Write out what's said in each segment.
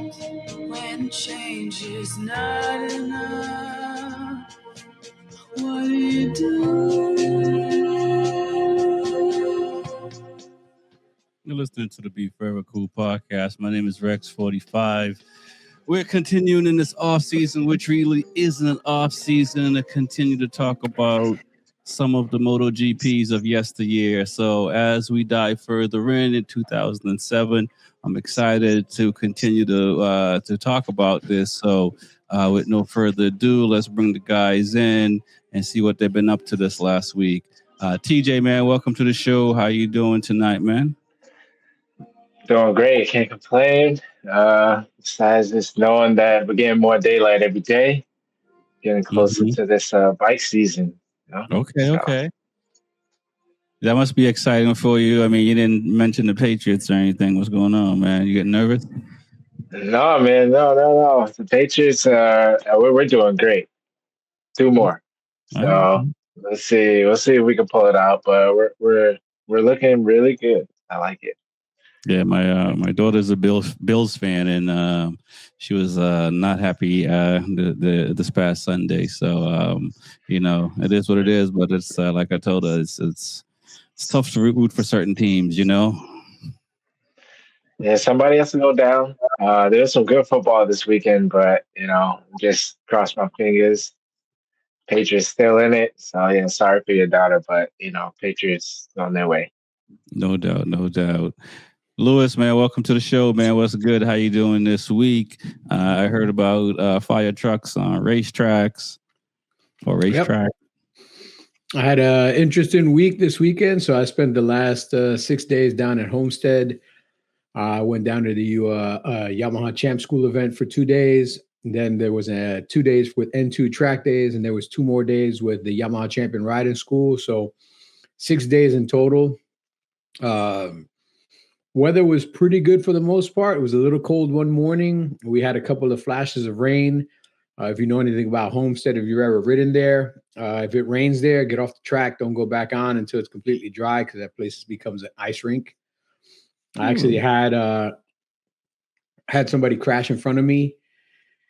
When change is not enough, what do you do? You're listening to the Be Forever Cool podcast. My name is Rex45. We're continuing in this off season, which really isn't an off season, to continue to talk about some of the MotoGPs of yesteryear. So as we dive further in 2007, I'm excited to continue to talk about this. So with no further ado, let's bring the guys in and see what they've been up to this last week. TJ, man, welcome to the show. How you doing tonight, man? Doing great. Can't complain. Besides just knowing that we're getting more daylight every day, getting closer Mm-hmm. to this bike season. Okay. That must be exciting for you. I mean, you didn't mention the Patriots or anything. What's going on, man? You getting nervous? No, man. No. The Patriots, we're doing great. Two more. All right. So let's see. We'll see if we can pull it out. But we're looking really good. I like it. Yeah, my daughter's a Bills fan, and she was not happy this past Sunday. So it is what it is. But it's like I told her, it's tough to root for certain teams. Yeah, somebody has to go down. There's some good football this weekend, but just cross my fingers. Patriots still in it. So yeah, sorry for your daughter, but Patriots on their way. No doubt, no doubt. Lewis, man, welcome to the show, man. What's good? How you doing this week? I heard about fire trucks on racetracks or racetrack. I had an interesting week this weekend, so I spent the last 6 days down at Homestead. I went down to the Yamaha Champ School event for 2 days. And then there was 2 days with N2 track days, and there was 2 more days with the Yamaha Champion Riding School. So 6 days in total. Weather was pretty good for the most part. It was a little cold one morning. We had a couple of flashes of rain. If you know anything about Homestead, if you're ever ridden there, if it rains there, get off the track. Don't go back on until it's completely dry, because that place becomes an ice rink. I actually had somebody crash in front of me.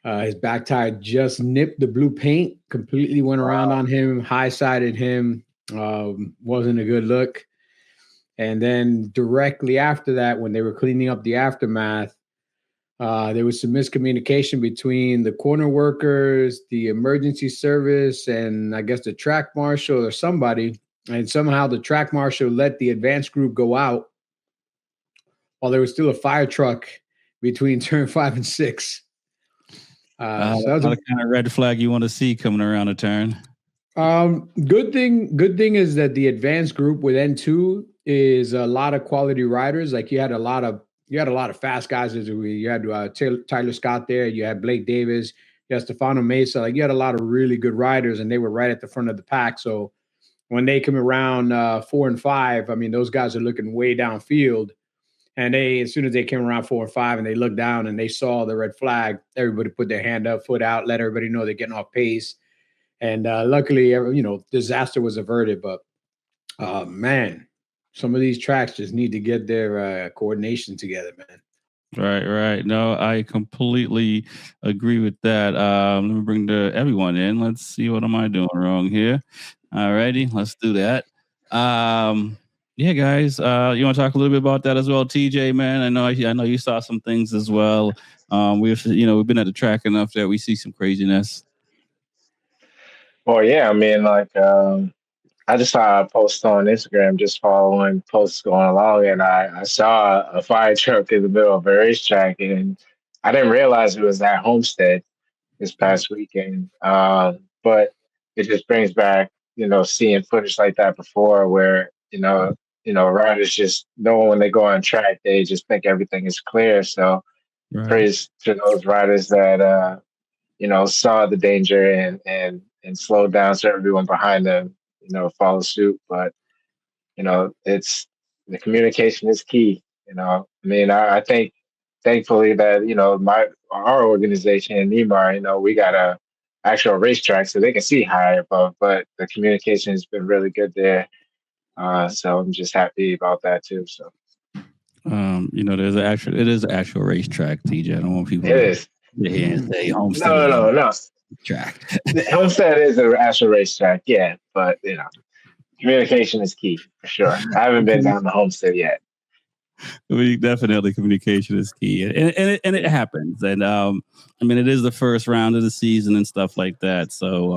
His back tire just nipped the blue paint, completely went around on him, high-sided him. Wasn't a good look. And then directly after that, when they were cleaning up the aftermath, there was some miscommunication between the corner workers, the emergency service, and I guess the track marshal or somebody. And somehow the track marshal let the advance group go out while there was still a fire truck between turn 5 and 6. So that's the kind of red flag you want to see coming around a turn. Good thing is that the advanced group with N2 is a lot of quality riders. Like you had a lot of fast guys. You had Tyler Scott there. You had Blake Davis. You had Stefano Mesa. Like you had a lot of really good riders, and they were right at the front of the pack. So when they come around 4 and 5, I mean, those guys are looking way downfield. And as soon as they came around 4 and 5 and they looked down and they saw the red flag, everybody put their hand up, foot out, let everybody know they're getting off pace. And luckily, disaster was averted. But man, some of these tracks just need to get their coordination together, man. Right. No, I completely agree with that. Let me bring everyone in. Let's see, what am I doing wrong here? All righty, let's do that. Yeah, guys, you want to talk a little bit about that as well, TJ, man? I know you saw some things as well. We've been at the track enough that we see some craziness. Well, yeah, I mean, like, I just saw a post on Instagram, just following posts going along, and I saw a fire truck in the middle of a racetrack, and I didn't realize it was at Homestead this past weekend. But it just brings back, seeing footage like that before, where riders just knowing when they go on track, they just think everything is clear. So praise to those riders that saw the danger and slowed down so everyone behind them, follow suit. But, it's the communication is key. I mean, I think thankfully that, our organization, NEMAR, we got a actual racetrack so they can see higher above, but the communication has been really good there. So I'm just happy about that too. So. it is an actual racetrack, TJ. I don't want people It to is. sit here and say No, Homestead no, is a no, no. track. Homestead is an actual racetrack, yeah, but communication is key for sure. I haven't been down to Homestead yet. Definitely communication is key, and it happens. And it is the first round of the season and stuff like that. So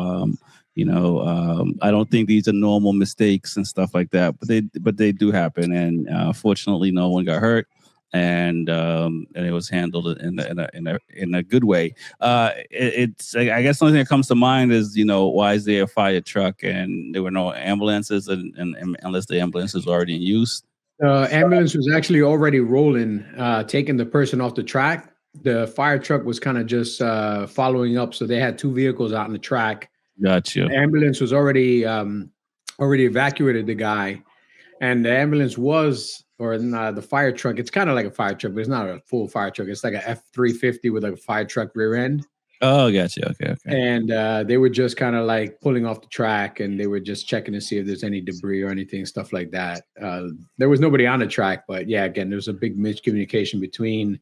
I don't think these are normal mistakes and stuff like that, but they do happen. And fortunately, no one got hurt. And it was handled in a good way. It's I guess the only thing that comes to mind is why is there a fire truck and there were no ambulances and unless the ambulance is already in use. Ambulance was actually already rolling, taking the person off the track. The fire truck was kind of just following up, so they had two vehicles out on the track. Gotcha. The ambulance was already evacuated the guy, and the ambulance the fire truck. It's kind of like a fire truck, but it's not a full fire truck. It's like a F-350 with like a fire truck rear end. Oh, gotcha. Okay. And they were just kind of like pulling off the track, and they were just checking to see if there's any debris or anything, stuff like that. There was nobody on the track, but yeah, again, there was a big miscommunication between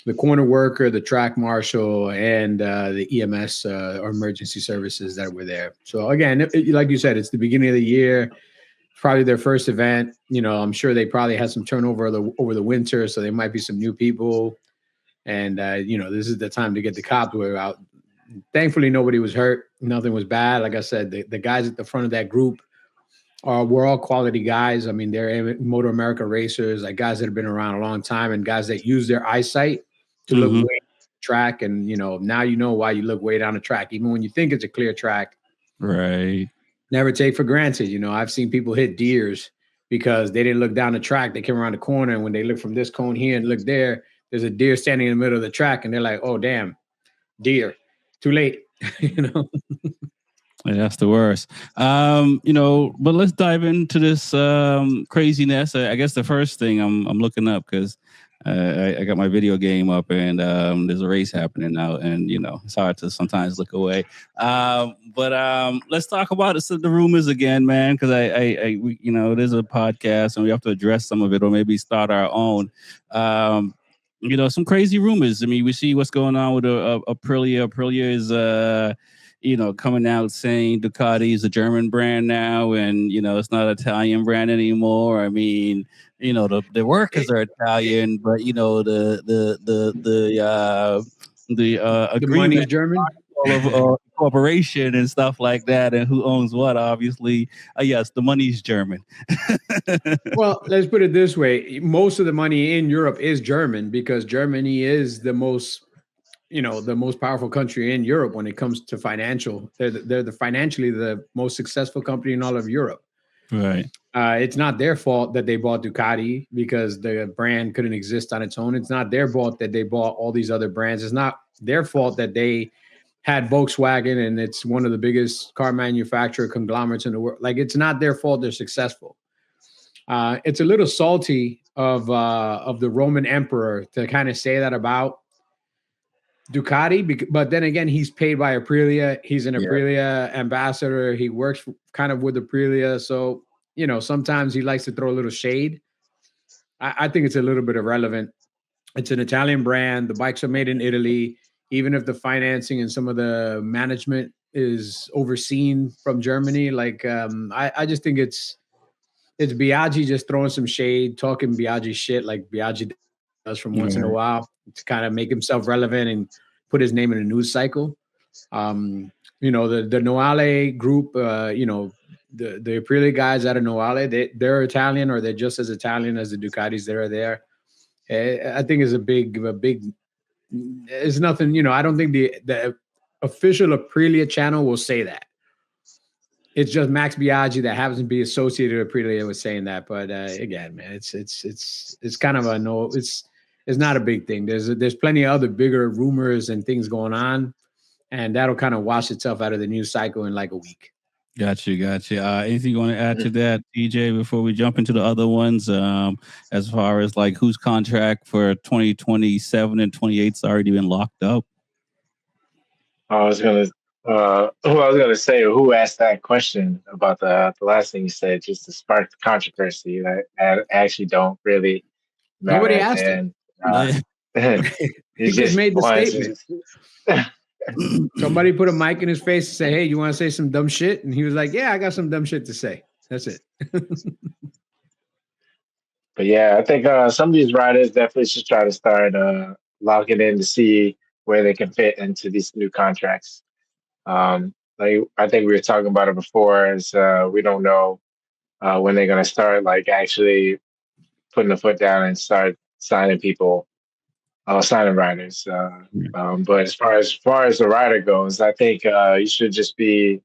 the corner worker, the track marshal, and the EMS or emergency services that were there. So again, like you said, it's the beginning of the year. Probably their first event. I'm sure they probably had some turnover over the winter, so there might be some new people. And, this is the time to get the cobweb out. Thankfully, nobody was hurt. Nothing was bad. Like I said, the guys at the front of that group were all quality guys. I mean, they're Moto America racers, like guys that have been around a long time and guys that use their eyesight to look way down the track. And, now you know why you look way down the track, even when you think it's a clear track. Right. Never take for granted. I've seen people hit deers because they didn't look down the track. They came around the corner, and when they look from this cone here and look there, there's a deer standing in the middle of the track, and they're like, oh, damn, deer. Too late. Yeah, that's the worst. But let's dive into this craziness. I guess the first thing I'm looking up because I got my video game up and there's a race happening now, and it's hard to sometimes look away. But let's talk about the rumors again, man, because it is a podcast and we have to address some of it or maybe start our own. Some crazy rumors. I mean, we see what's going on with Aprilia. Aprilia is coming out saying Ducati is a German brand now, and it's not an Italian brand anymore. I mean, the workers are Italian, but the agreement is German. Of corporation and stuff like that, and who owns what, obviously. Yes, the money's German. Well, let's put it this way. Most of the money in Europe is German because Germany is the most powerful country in Europe when it comes to financial. They're financially the most successful company in all of Europe. Right. It's not their fault that they bought Ducati because the brand couldn't exist on its own. It's not their fault that they bought all these other brands. It's not their fault that they had Volkswagen and it's one of the biggest car manufacturer conglomerates in the world. Like, it's not their fault they're successful. It's a little salty of the Roman emperor to kind of say that about Ducati, but then again, he's paid by Aprilia. He's an Aprilia ambassador. He works kind of with Aprilia. So, sometimes he likes to throw a little shade. I think it's a little bit irrelevant. It's an Italian brand. The bikes are made in Italy. Even if the financing and some of the management is overseen from Germany, I just think it's Biaggi just throwing some shade, talking Biaggi shit like Biaggi does from once in a while to kind of make himself relevant and put his name in a news cycle. The Noale group, the Aprilia guys out of Noale, they're Italian or they're just as Italian as the Ducatis that are there. I think it's a big. It's nothing, I don't think the official Aprilia channel will say that. It's just Max Biaggi that happens to be associated with Aprilia with saying that. But again, man, it's kind of it's not a big thing. There's plenty of other bigger rumors and things going on, and that'll kind of wash itself out of the news cycle in like a week. Gotcha. Anything you want to add to that, DJ, before we jump into the other ones? As far as like whose contract for 2027 and 28's already been locked up? I was gonna say who asked that question about the last thing you said, just to spark the controversy. I actually don't really Nobody matter. asked him. And He it's just just made the was statement. Somebody put a mic in his face and say, "Hey, you want to say some dumb shit?" And he was like, "Yeah, I got some dumb shit to say." That's it. But yeah, I think some of these riders definitely should try to start locking in to see where they can fit into these new contracts. Like I think we were talking about it before, is we don't know when they're gonna start like actually putting the foot down and start signing people, signing riders. But as far as the rider goes, I think you should just be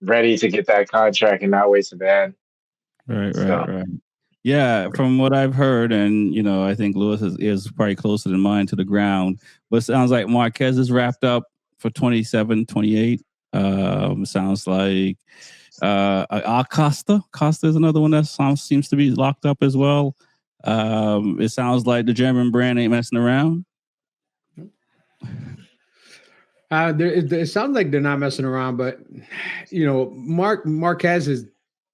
ready to get that contract and not wait to the end. Right. Yeah, from what I've heard, and I think Lewis is probably closer than mine to the ground, but it sounds like Marquez is wrapped up for 27, 28. Sounds like Costa is another one that seems to be locked up as well. It sounds like the German brand ain't messing around. It sounds like they're not messing around, but Marquez is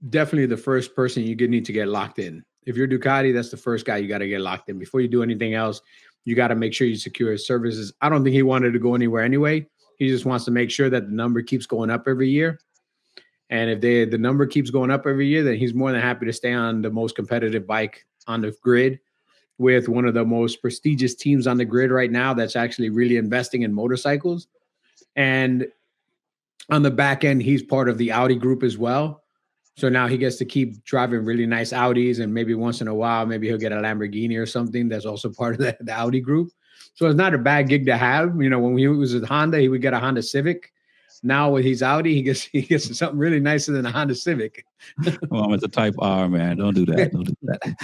definitely the first person you need to get locked in. If you're Ducati, that's the first guy you got to get locked in. Before you do anything else, you got to make sure you secure his services. I don't think he wanted to go anywhere anyway. He just wants to make sure that the number keeps going up every year. And if the number keeps going up every year, then he's more than happy to stay on the most competitive bike on the grid with one of the most prestigious teams on the grid right now that's actually really investing in motorcycles. And on the back end, he's part of the Audi group as well. So now he gets to keep driving really nice Audis, and maybe once in a while, maybe he'll get a Lamborghini or something that's also part of the Audi group. So it's not a bad gig to have. When he was at Honda, he would get a Honda Civic. Now with his Audi, he gets something really nicer than a Honda Civic. Well, I'm at the Type R, man. Don't do that. Don't do that.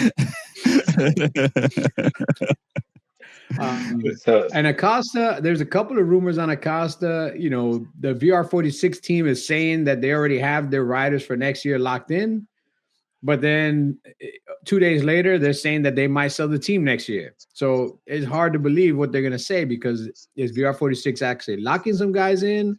And Acosta, there's a couple of rumors on Acosta. The VR46 team is saying that they already have their riders for next year locked in. But then 2 days later, they're saying that they might sell the team next year. So it's hard to believe what they're going to say, because is VR46 actually locking some guys in?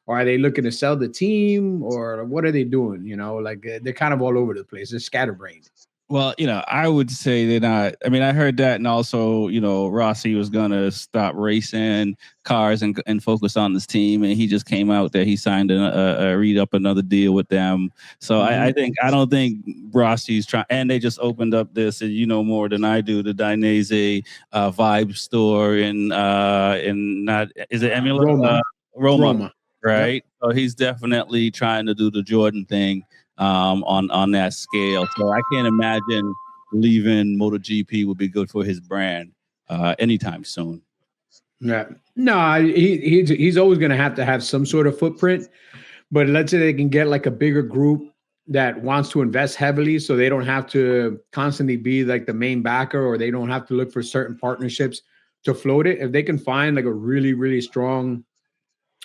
Or are they looking to sell the team? Or what are they doing? They're kind of all over the place. They're scatterbrained. Well, I would say they're not. I mean, I heard that, and also, Rossi was gonna stop racing cars and focus on this team, and he just came out that he signed a read up another deal with them. So I don't think Rossi's trying. And they just opened up this, and more than I do, the Dainese Vibe store in not is it Emilia? Roma, right? Yep. So he's definitely trying to do the Jordan thing. On that scale. So I can't imagine leaving MotoGP would be good for his brand anytime soon. Yeah. No, he's always going to have some sort of footprint, but let's say they can get like a bigger group that wants to invest heavily, so they don't have to constantly be like the main backer, or they don't have to look for certain partnerships to float it. If they can find like a really, really strong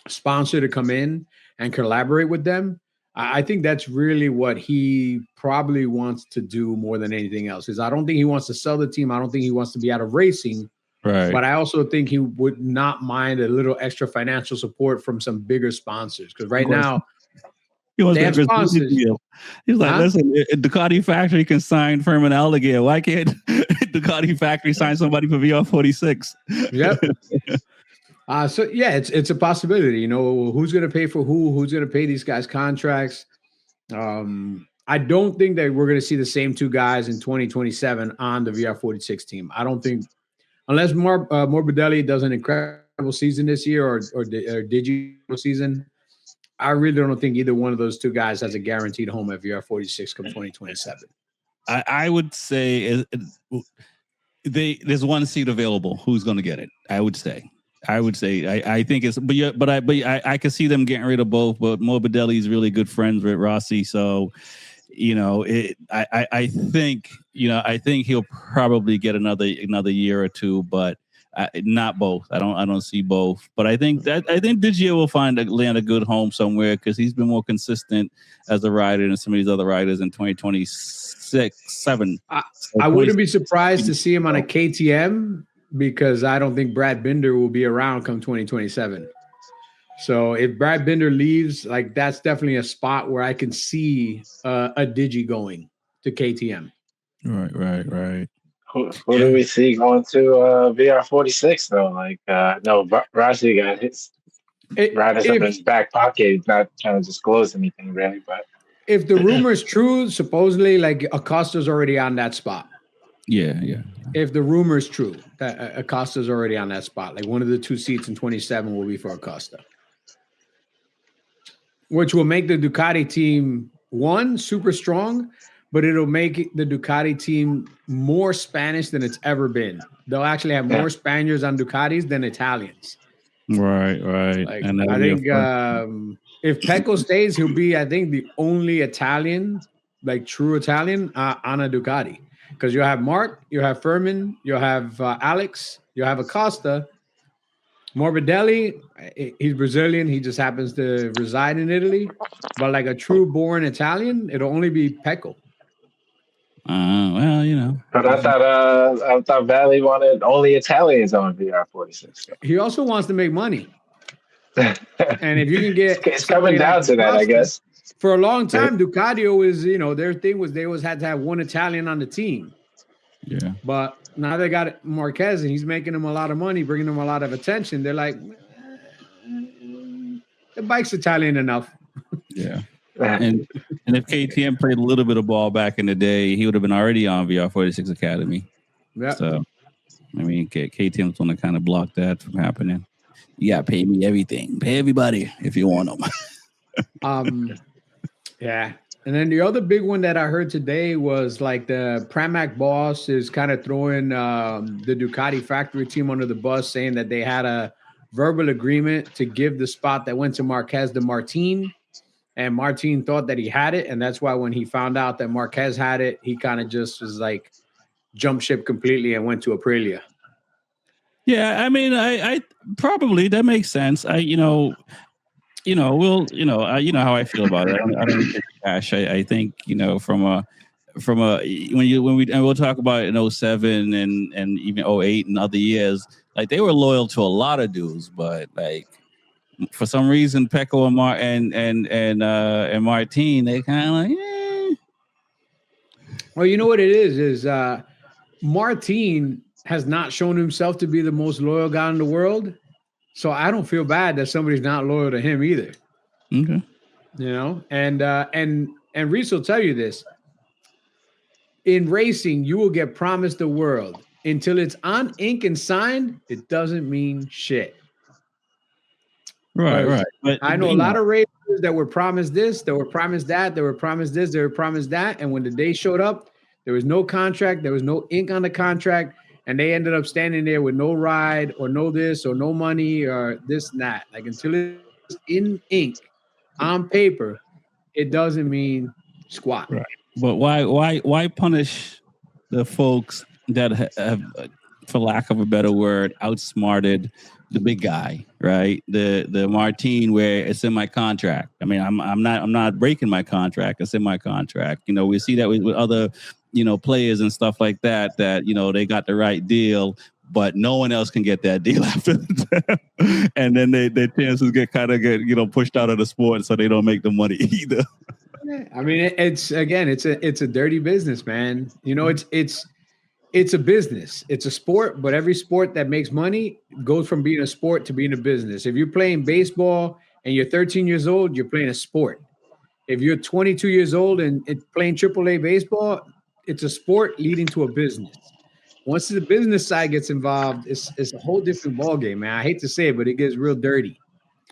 sponsor to come in and collaborate with them, I think that's really what he probably wants to do more than anything else. Is I don't think he wants to sell the team. I don't think he wants to be out of racing. Right. But I also think he would not mind a little extra financial support from some bigger sponsors. Because right now, they have sponsors. Deal. He's like, listen, Ducati factory can sign Furman Alligator. Why can't Ducati factory sign somebody for VR46? Yep. So yeah, it's a possibility. Who's going to pay for who? Who's going to pay these guys contracts? I don't think that we're going to see the same two guys in 2027 on the VR46 team. I don't think, unless Morbidelli does an incredible season this year or Digi season. I really don't think either one of those two guys has a guaranteed home at VR46 come 2027. I would say there's one seat available. Who's going to get it? I would say I think it's, but I can see them getting rid of both. But Morbidelli's really good friends with Rossi, so I think he'll probably get another year or two, but not both. I don't see both. But I think Digio will land a good home somewhere, because he's been more consistent as a rider than some of these other riders in 2026-7. I wouldn't be surprised to see him on a KTM, because I don't think Brad Binder will be around come 2027. So if Brad Binder leaves, like, that's definitely a spot where I can see a Digi going to KTM. Right. Who do we see going to VR46 though? Like, no, Rossi got his riders up in his back pocket. He's not trying to disclose anything really, but if the rumor is true, supposedly like Acosta's already on that spot. Yeah. If the rumor is true, that Acosta's already on that spot, like one of the 2 seats in 27 will be for Acosta, which will make the Ducati team super strong, but it'll make the Ducati team more Spanish than it's ever been. They'll actually have more Spaniards on Ducatis than Italians. Right. Like, I think if Pecco stays, he'll be, I think, the only Italian, like true Italian, on a Ducati. Because you'll have Mark, you'll have Furman, you'll have Alex, you'll have Acosta. Morbidelli, he's Brazilian. He just happens to reside in Italy. But like a true born Italian, it'll only be Pecco. Well, But I thought Valley wanted only Italians on VR46. He also wants to make money. And if you can get it's coming down to that, I guess. For a long time, Ducati always, their thing was they always had to have one Italian on the team. Yeah. But now they got Marquez, and he's making them a lot of money, bringing them a lot of attention. They're like, the bike's Italian enough. Yeah. And if KTM played a little bit of ball back in the day, he would have been already on VR46 Academy. Yeah. So, I mean, KTM's going to kind of block that from happening. You got to pay me everything. Pay everybody if you want them. Yeah. And then the other big one that I heard today was like the Pramac boss is kind of throwing the Ducati factory team under the bus, saying that they had a verbal agreement to give the spot that went to Marquez to Martin. And Martin thought that he had it. And that's why when he found out that Marquez had it, he kind of just was like jump ship completely and went to Aprilia. Yeah, I mean, I probably that makes sense. You know how I feel about it. I don't get cash. I think from a we'll talk about it in 07 and even 08 and other years, like they were loyal to a lot of dudes, but like for some reason Pecco and Martin, they kind of like Well, you know what it is Martin has not shown himself to be the most loyal guy in the world. So I don't feel bad that somebody's not loyal to him either. Okay. And Reese will tell you this. In racing, you will get promised the world. Until it's on ink and signed, it doesn't mean shit. Right. But I know a lot of racers that were promised this, that were promised that, they were promised this, they were promised that. And when the day showed up, there was no contract, there was no ink on the contract. And they ended up standing there with no ride or no this or no money or this and that. Like until it's in ink on paper, it doesn't mean squat. Right. But why punish the folks that have, for lack of a better word, outsmarted the big guy, right? The Martin, where it's in my contract. I mean, I'm not breaking my contract. It's in my contract. We see that with other players and stuff like that they got the right deal, but no one else can get that deal after them. And then their chances get pushed out of the sport, so they don't make the money either. I mean, it's a dirty business, man. It's a business. It's a sport, but every sport that makes money goes from being a sport to being a business. If you're playing baseball and you're 13 years old, you're playing a sport. If you're 22 years old and playing AAA baseball, it's a sport leading to a business. Once the business side gets involved, it's a whole different ballgame, man. I hate to say it, but it gets real dirty.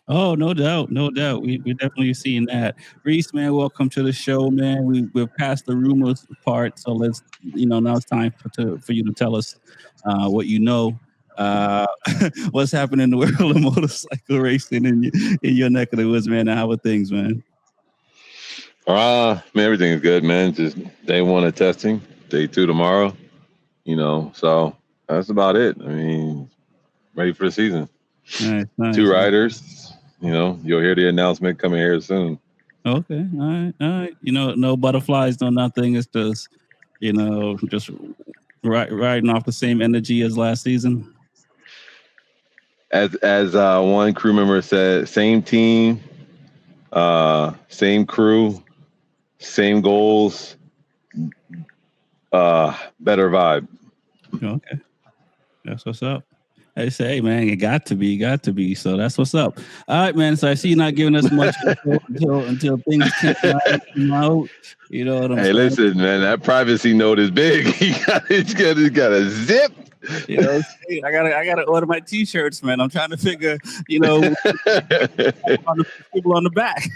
Oh, no doubt. We're definitely seeing that. Reese, man, welcome to the show, man. We're past the rumors part, so let's, now it's time for you to tell us what you know. What's happening in the world of motorcycle racing in your neck of the woods, man? How are things, man? Man, everything is good, man. Just day 1 of testing, day 2 tomorrow. So that's about it. I mean, ready for the season. Nice. 2 riders. You'll hear the announcement coming here soon. Okay, all right. No butterflies, no nothing. It's just, just riding off the same energy as last season. As one crew member said, same team, same crew, same goals, better vibe. Okay, that's what's up. I say, hey man, it got to be. So that's what's up. All right, man. So I see you're not giving us much until things come out. You know what I'm Hey, saying? listen, man, that privacy note is big. He got a zip. You know, I gotta order my T-shirts, man. I'm trying to figure, on the people on the back.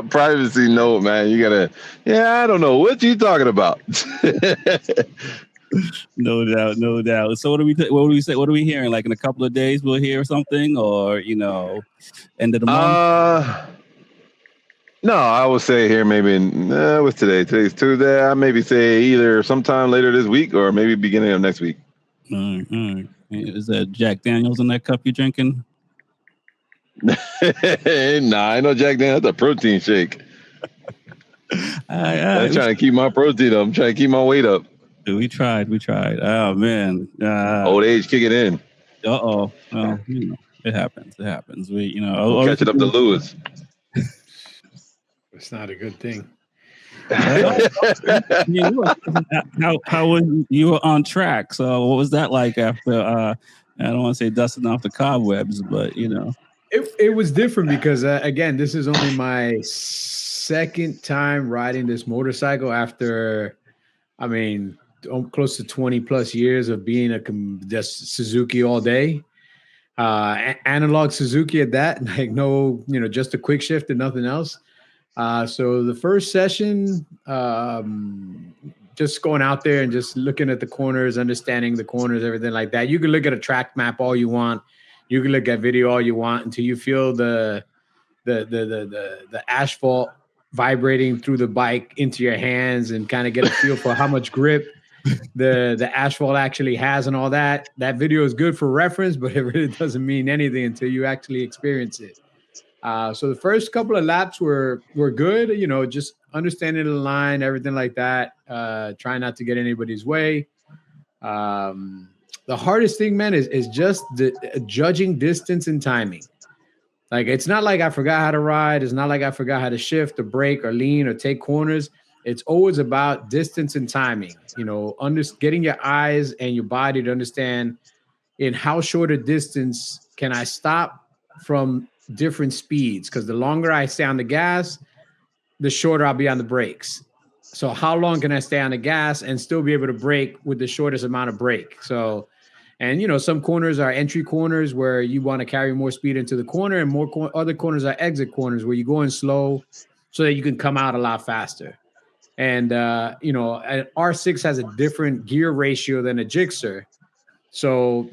Privacy note, man. You gotta. Yeah, I don't know what you talking about. No doubt, no doubt. So what do we say? What are we hearing? Like in a couple of days, we'll hear something, or end of the month. No, I would say here maybe what's today? Today's Tuesday. I maybe say either sometime later this week or maybe beginning of next week. Is that Jack Daniels in that cup you drinking? Nah, I know Jack Daniels. That's a protein shake. I'm trying to keep my protein up. I'm trying to keep my weight up. We tried. Oh man, old age kicking in. Well, it happens. We'll catch it up to Lewis. It's not a good thing. How was you were on track? So what was that like after? I don't want to say dusting off the cobwebs, but it was different because again, this is only my second time riding this motorcycle after, close to 20 plus years of being just Suzuki all day. Analog Suzuki at that, like no, just a quick shift and nothing else. So the first session, just going out there and just looking at the corners, understanding the corners, everything like that. You can look at a track map all you want. You can look at video all you want until you feel the asphalt vibrating through the bike into your hands and kind of get a feel for how much grip the asphalt actually has and all that. That video is good for reference, but it really doesn't mean anything until you actually experience it. So the first couple of laps were good, just understanding the line, everything like that. Trying not to get anybody's way. The hardest thing, man, is just judging distance and timing. Like, it's not like I forgot how to ride. It's not like I forgot how to shift or brake or lean or take corners. It's always about distance and timing, getting your eyes and your body to understand in how short a distance can I stop from different speeds, because the longer I stay on the gas, the shorter I'll be on the brakes. So how long can I stay on the gas and still be able to brake with the shortest amount of brake? So, and some corners are entry corners where you want to carry more speed into the corner, and other corners are exit corners where you go in slow so that you can come out a lot faster. And an R6 has a different gear ratio than a Gixxer. So,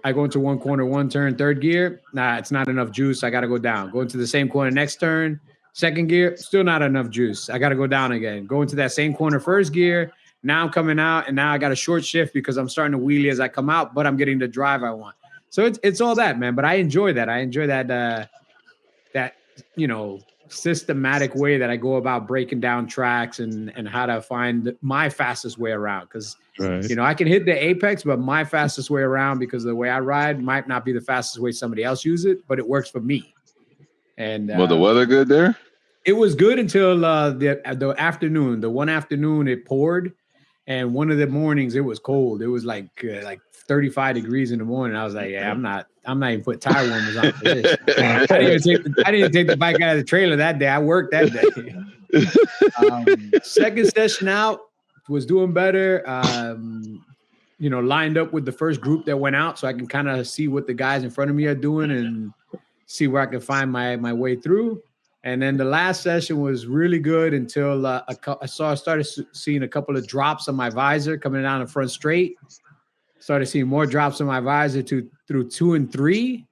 I go into one corner, one turn, third gear. Nah, it's not enough juice. I got to go down. Go into the same corner, next turn, second gear, still not enough juice. I got to go down again. Go into that same corner, first gear. Now I'm coming out, and now I got a short shift because I'm starting to wheelie as I come out, but I'm getting the drive I want. So it's all that, man. But I enjoy that. I enjoy that, systematic way that I go about breaking down tracks and how to find my fastest way around. Because right. I can hit the apex, but my fastest way around, because the way I ride might not be the fastest way somebody else use it, but it works for me. And the weather good there? It was good until the afternoon. The one afternoon it poured, and one of the mornings it was cold. It was like 35 degrees in the morning. I was like, yeah, I'm not even putting tire warmers on for this. I didn't take the bike out of the trailer that day. I worked that day. Second session out was doing better. Lined up with the first group that went out, so I can kind of see what the guys in front of me are doing and see where I can find my way through. And then the last session was really good until I started seeing a couple of drops on my visor coming down the front straight. Started seeing more drops on my visor through 2 and 3.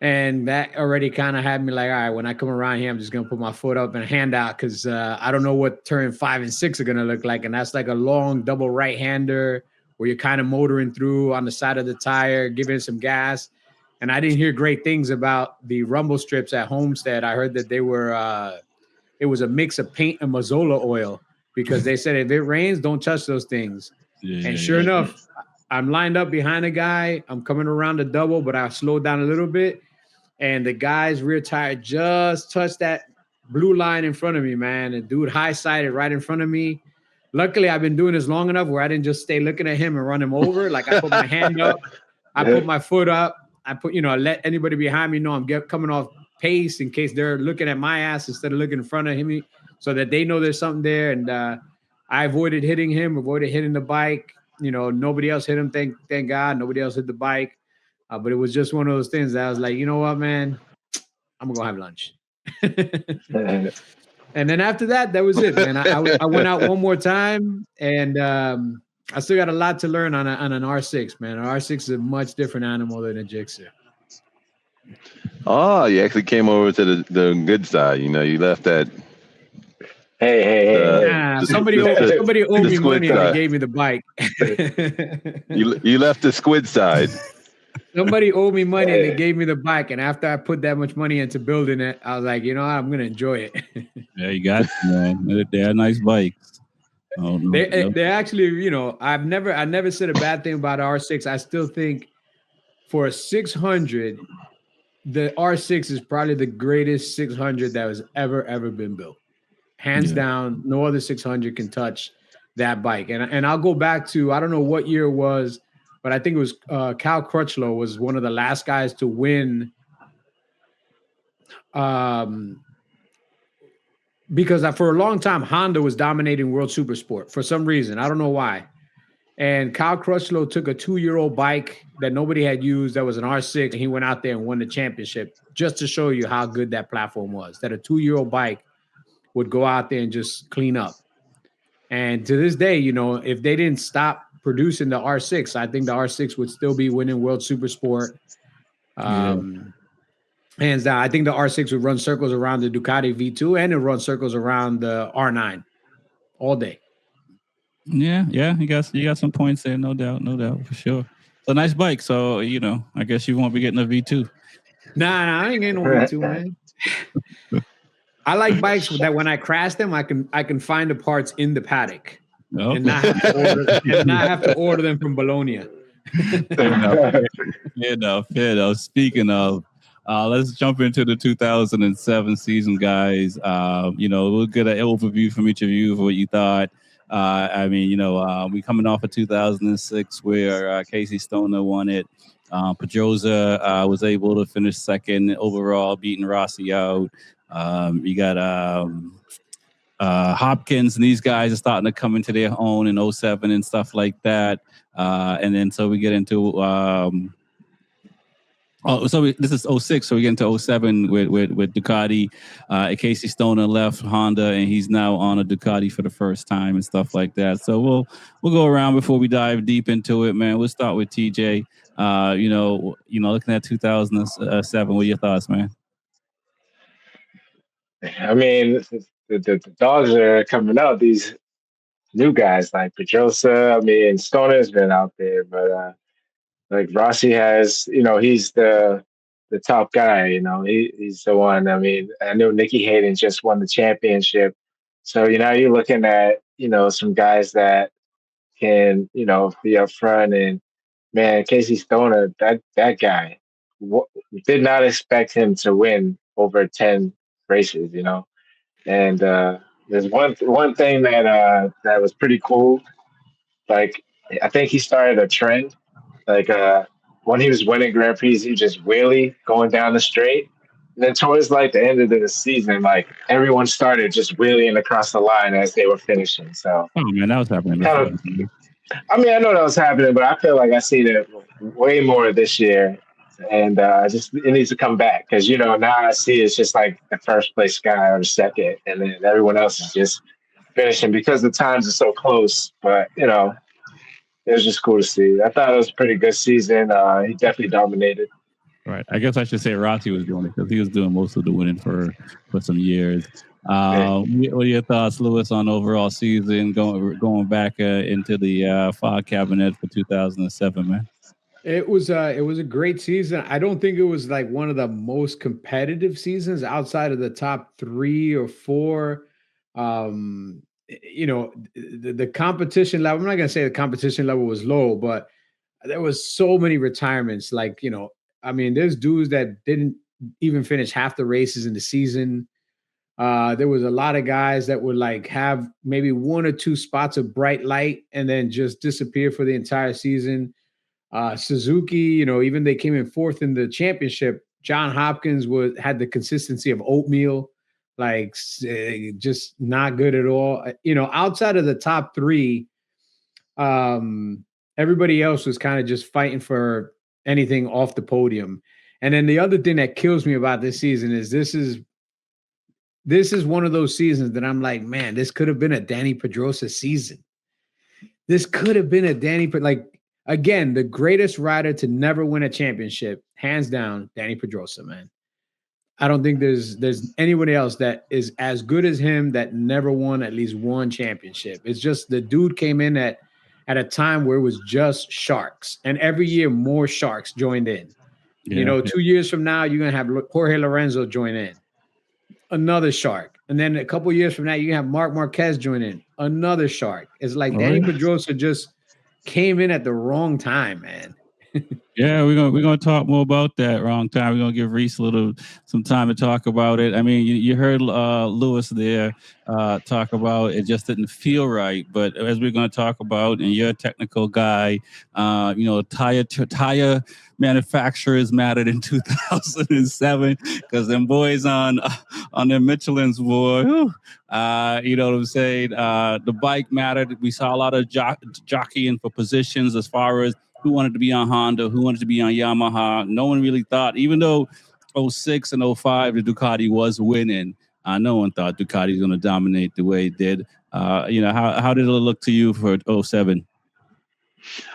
And that already kind of had me like, all right, when I come around here, I'm just going to put my foot up and hand out, because I don't know what turn 5 and 6 are going to look like. And that's like a long double right-hander where you're kind of motoring through on the side of the tire, giving it some gas. And I didn't hear great things about the rumble strips at Homestead. I heard that they were it was a mix of paint and Mazola oil, because they said if it rains, don't touch those things. Yeah, and sure enough, I'm lined up behind a guy. I'm coming around the double, but I slowed down a little bit. And the guy's rear tire just touched that blue line in front of me, man. The dude high-sided right in front of me. Luckily, I've been doing this long enough where I didn't just stay looking at him and run him over. Like I put my hand up, I put my foot up, I let anybody behind me know I'm coming off pace in case they're looking at my ass instead of looking in front of him, so that they know there's something there. And I avoided hitting him, avoided hitting the bike. Nobody else hit him. Thank God, nobody else hit the bike. But it was just one of those things that I was like, you know what, man, I'm gonna go have lunch. And then after that was it, man. I went out one more time, and I still got a lot to learn on an R6, man. An R6 is a much different animal than a Gixxer. Oh, you actually came over to the good side. You left that. Hey. Somebody owed me money and they gave me the bike. you left the squid side. Somebody owed me money and they gave me the bike. And after I put that much money into building it, I was like, you know what? I'm going to enjoy it. Yeah, you got it, man. They're nice bikes. Oh, no, they actually, I never said a bad thing about R6. I still think for a 600, the R6 is probably the greatest 600 that has ever been built. Hands down, no other 600 can touch that bike. And I'll go back to, I don't know what year it was, but I think it was Cal Crutchlow was one of the last guys to win. Because for a long time, Honda was dominating World Supersport for some reason. I don't know why. And Cal Crutchlow took a 2-year-old bike that nobody had used that was an R6, and he went out there and won the championship just to show you how good that platform was, that a 2-year-old bike would go out there and just clean up. And to this day, if they didn't stop producing the R6, I think the R6 would still be winning World Supersport. Hands down. I think the R6 would run circles around the Ducati V2 and it run circles around the R9 all day. Yeah, you got some points there, no doubt, for sure. It's a nice bike, so I guess you won't be getting a V2. Nah, I ain't getting no V2, man. I like bikes that when I crash them, I can find the parts in the paddock and not have to order them from Bologna. Fair enough. Speaking of, let's jump into the 2007 season, guys. We'll get an overview from each of you of what you thought. We coming off of 2006 where Casey Stoner won it. Pedrosa was able to finish second overall, beating Rossi out. You got Hopkins and these guys are starting to come into their own in 07 and stuff like that. And then so we get into this is 06, so we get into 07 with Ducati. Casey Stoner left Honda, and he's now on a Ducati for the first time and stuff like that. So we'll go around before we dive deep into it, man. We'll start with TJ. Looking at 2007, what are your thoughts, man? I mean, the dogs are coming out. These new guys like Pedrosa. I mean, Stoner's been out there, but like Rossi has, he's the top guy. He's the one. I mean, I know Nicky Hayden just won the championship, so you're looking at some guys that can be up front. And man, Casey Stoner, that guy, did not expect him to win over 10 races. And there's one thing that was pretty cool. Like, I think he started a trend. Like when he was winning Grand Prix, he just wheelie going down the straight. And then towards like the end of the season, like everyone started just wheeling across the line as they were finishing. So man, that was happening. I know that was happening, but I feel like I seen it way more this year. And it needs to come back because now I see it's just like the first place guy or the second, and then everyone else is just finishing because the times are so close. But it was just cool to see. I thought it was a pretty good season. He definitely dominated. Right. I guess I should say Rossi was doing it because he was doing most of the winning for some years. What are your thoughts, Lewis, on overall season going back into the fog cabinet for 2007, man? It was a great season. I don't think it was like one of the most competitive seasons outside of the top 3 or 4. The competition level, I'm not going to say the competition level was low, but there was so many retirements. Like, there's dudes that didn't even finish half the races in the season. There was a lot of guys that would like have maybe one or two spots of bright light and then just disappear for the entire season. Suzuki, even they came in fourth in the championship. John Hopkins had the consistency of oatmeal, like just not good at all. Outside of the top three, everybody else was kind of just fighting for anything off the podium. And then the other thing that kills me about this season is this is one of those seasons that I'm like, man, this could have been a Danny Pedrosa season. This could have been a again, the greatest rider to never win a championship, hands down, Danny Pedrosa, man. I don't think there's anybody else that is as good as him that never won at least one championship. It's just the dude came in at a time where it was just sharks, and every year more sharks joined in. Yeah. 2 years from now, you're gonna have Jorge Lorenzo join in, another shark, and then a couple years from now, you can have Marc Marquez join in, another shark. It's like Danny Pedrosa just came in at the wrong time, man. Yeah, we're gonna talk more about that wrong time. We're gonna give Reese some time to talk about it. I mean, you heard Lewis there talk about it just didn't feel right, but as we're gonna talk about, and you're a technical guy, tire manufacturers mattered in 2007 because them boys on their Michelin's, boy, you know what I'm saying? The bike mattered. We saw a lot of jockeying for positions as far as who wanted to be on Honda, who wanted to be on Yamaha. No one really thought, even though 06 and 05, the Ducati was winning, no one thought Ducati was going to dominate the way it did. How did it look to you for 07?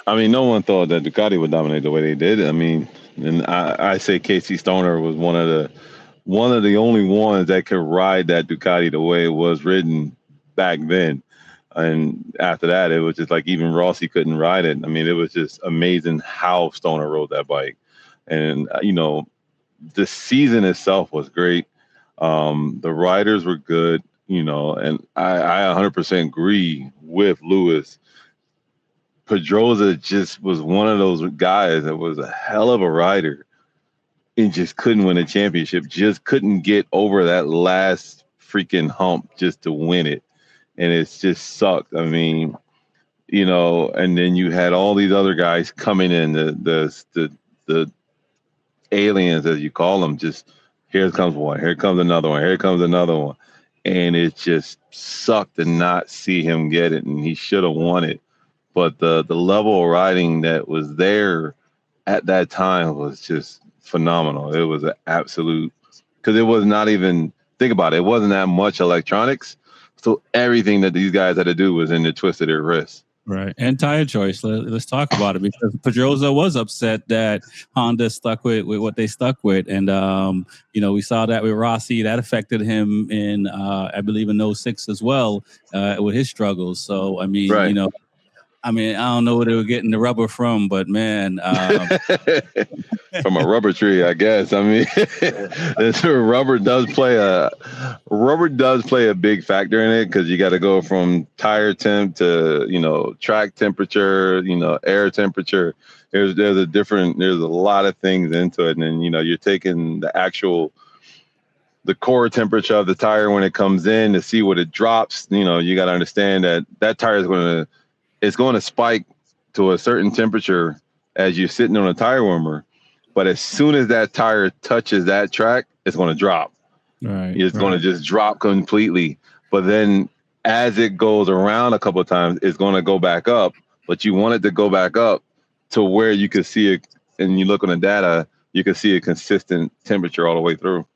I mean, no one thought that Ducati would dominate the way they did. I mean, and I say Casey Stoner was one of the only ones that could ride that Ducati the way it was ridden back then. And after that, it was just like even Rossi couldn't ride it. I mean, it was just amazing how Stoner rode that bike. And, the season itself was great. The riders were good, and I 100% agree with Lewis. Pedrosa just was one of those guys that was a hell of a rider and just couldn't win a championship, just couldn't get over that last freaking hump just to win it. And it's just sucked. I mean, and then you had all these other guys coming in, the aliens, as you call them, just here comes one, here comes another one, here comes another one. And it just sucked to not see him get it. And he should have won it. But the level of riding that was there at that time was just phenomenal. It was an absolute, because it was not even, think about it, it wasn't that much electronics. So everything that these guys had to do was in the twist of their wrists. Right. And tire choice. Let's talk about it, because Pedrosa was upset that Honda stuck with what they stuck with. And, we saw that with Rossi. That affected him in, I believe, in 06 as well, with his struggles. So, I mean, right. I don't know where they were getting the rubber from, but man, from a rubber tree, I guess. I mean, rubber does play a big factor in it, because you got to go from tire temp to track temperature, air temperature. There's a lot of things into it, and then you're taking the core temperature of the tire when it comes in to see what it drops. You got to understand that tire is going to spike to a certain temperature as you're sitting on a tire warmer. But as soon as that tire touches that track, it's going to drop. Right. It's going to just drop completely. But then as it goes around a couple of times, it's going to go back up. But you want it to go back up to where you can see it, and you look on the data, you can see a consistent temperature all the way through.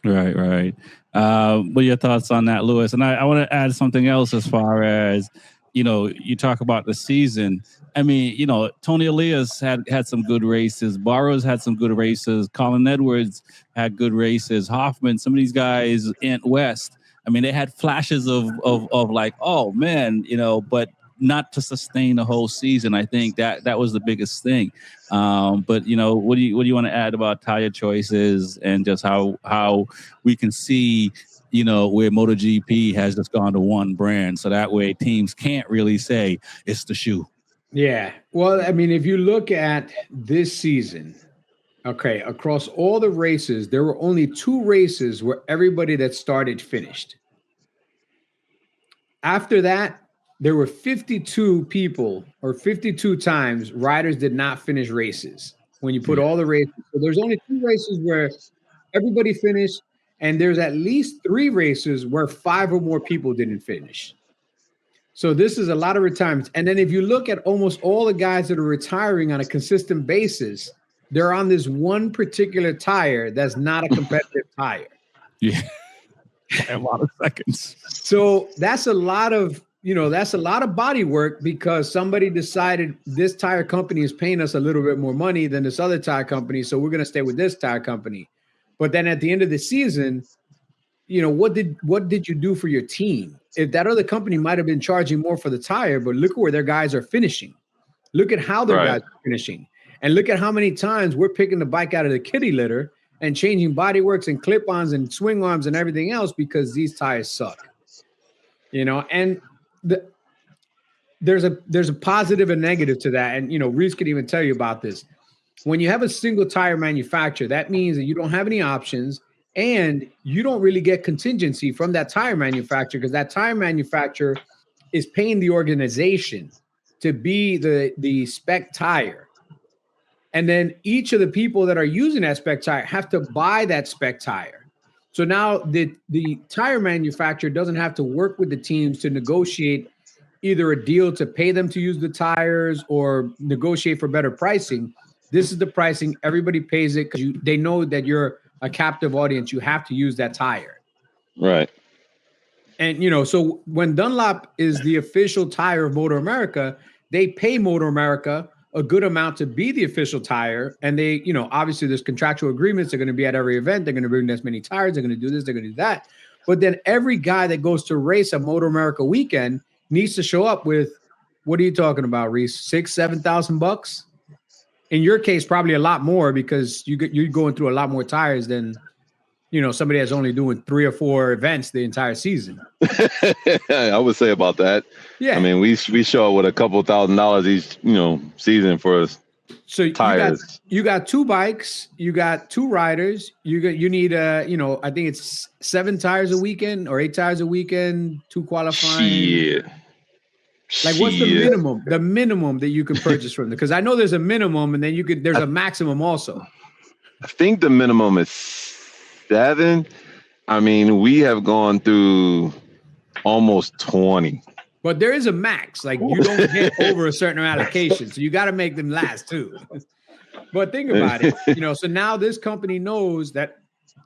Right. What are your thoughts on that, Lewis? And I want to add something else as far as, you talk about the season. I mean, Tony Elias had some good races. Barros had some good races. Colin Edwards had good races. Hoffman, some of these guys, Ant West. I mean, they had flashes of like, oh man, but not to sustain the whole season. I think that was the biggest thing. But what do you want to add about tire choices and just how we can see where MotoGP has just gone to one brand, so that way teams can't really say it's the shoe. Yeah. Well, I mean, if you look at this season, Okay, across all the races, there were only 2 races where everybody that started finished. After that, there were 52 people or 52 times riders did not finish races when you put all the races. So there's only 2 races where everybody finished, and there's at least 3 races where 5 or more people didn't finish. So this is a lot of retirements. And then if you look at almost all the guys that are retiring on a consistent basis, they're on this one particular tire that's not a competitive tire. Yeah. By a lot of seconds. So that's a lot of, that's a lot of body work because somebody decided this tire company is paying us a little bit more money than this other tire company. So we're going to stay with this tire company. But then at the end of the season, what did you do for your team? If that other company might have been charging more for the tire, but look at where their guys are finishing. Look at how their guys are finishing. And look at how many times we're picking the bike out of the kitty litter and changing body works and clip-ons and swing arms and everything else because these tires suck. And there's a positive and negative to that. And, Reese could even tell you about this. When you have a single tire manufacturer, that means that you don't have any options and you don't really get contingency from that tire manufacturer because that tire manufacturer is paying the organization to be the spec tire. And then each of the people that are using that spec tire have to buy that spec tire. So now the tire manufacturer doesn't have to work with the teams to negotiate either a deal to pay them to use the tires or negotiate for better pricing. This is the pricing. Everybody pays it because they know that you're a captive audience. You have to use that tire. Right. And, so when Dunlop is the official tire of Motor America, they pay Motor America a good amount to be the official tire. And they, obviously there's contractual agreements. They're going to be at every event. They're going to bring this many tires. They're going to do this. They're going to do that. But then every guy that goes to race a Motor America weekend needs to show up with, what are you talking about, Reese? $6,000-$7,000? In your case, probably a lot more because you're going through a lot more tires than, somebody that's only doing 3 or 4 events the entire season. I would say about that. Yeah. I mean, we show up with a couple $1,000 each, season for us. So tires. You got 2 bikes, you got 2 riders, you need I think it's 7 tires a weekend or 8 tires a weekend, 2 qualifying. Yeah. Like what's the minimum? The minimum that you can purchase from them? Because I know there's a minimum and then there's a maximum also. I think the minimum is 7. I mean, we have gone through almost 20. But there is a max. Like you don't get over a certain allocation. So you got to make them last too. But think about it. So now this company knows that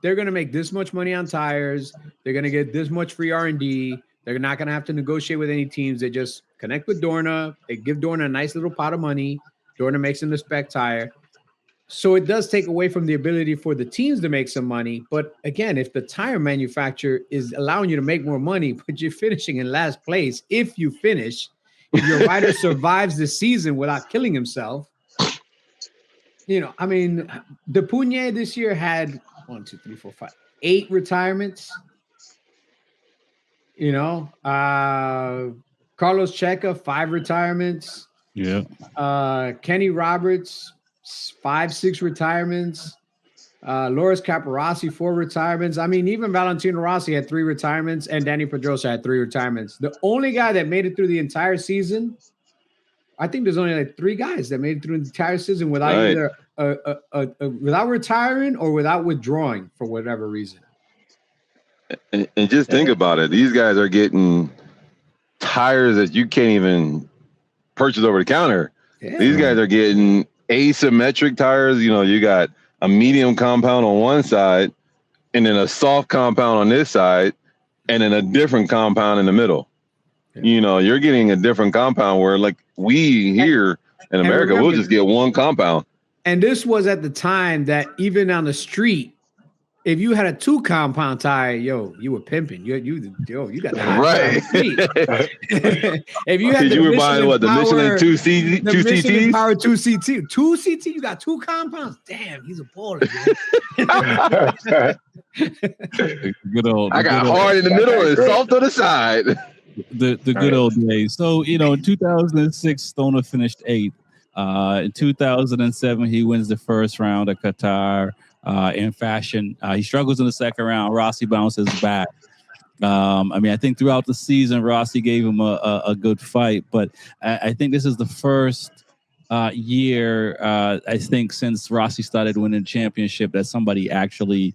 they're going to make this much money on tires. They're going to get this much free R&D. They're not going to have to negotiate with any teams. They just connect with Dorna. They give Dorna a nice little pot of money. Dorna makes them the spec tire. So it does take away from the ability for the teams to make some money. But again, if the tire manufacturer is allowing you to make more money, but you're finishing in last place, if you finish, if your rider survives the season without killing himself, I mean, the Pugne this year had 1, 2, 3, 4, 5, 8 retirements. Carlos Checa, 5 retirements. Yeah. Kenny Roberts, 5, 6 retirements. Loris Capirossi, 4 retirements. I mean, even Valentino Rossi had 3 retirements, and Danny Pedrosa had 3 retirements. The only guy that made it through the entire season, I think there's only like 3 guys that made it through the entire season without either without retiring or without withdrawing for whatever reason. And just think about it. These guys are getting tires that you can't even purchase over the counter. Yeah. These guys are getting asymmetric tires. You got a medium compound on one side and then a soft compound on this side and then a different compound in the middle. Yeah. You're getting a different compound where like we here in America, we'll just get one compound. And this was at the time that even on the street, if you had a 2 compound tire, you were pimping. You got the right. If you had you were buying the Michelin 2CT, the Michelin Power 2CT, 2CT, you got 2 compounds. Damn, he's a baller. I got hard in the middle and soft on the side. The good old days. So in 2006, Stoner finished 8th. In 2007, he wins the first round of Qatar in fashion. He struggles in the second round. Rossi bounces back. I think throughout the season, Rossi gave him a good fight, but I think this is the first year, I think, since Rossi started winning the championship that somebody actually,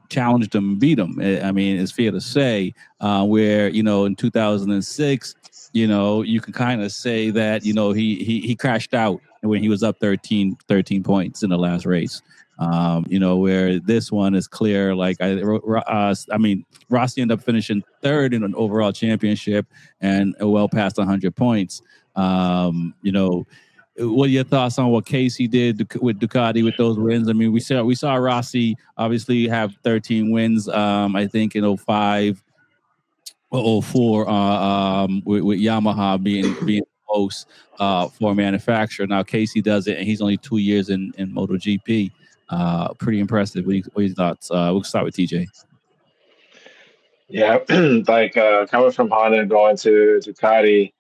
challenged him and beat him. I mean, it's fair to say, where, in 2006, you can kind of say that, he crashed out when he was up 13 points in the last race. Where this one is clear. Like Rossi ended up finishing third in an overall championship and well past 100 points. What are your thoughts on what Casey did with Ducati with those wins? I mean, we saw Rossi obviously have 13 wins. I think in 05 or 04 with Yamaha being close for a manufacturer. Now Casey does it, and he's only 2 years in MotoGP. Pretty impressive. What are your thoughts? We'll start with TJ. Yeah, like coming from Honda and going to Ducati,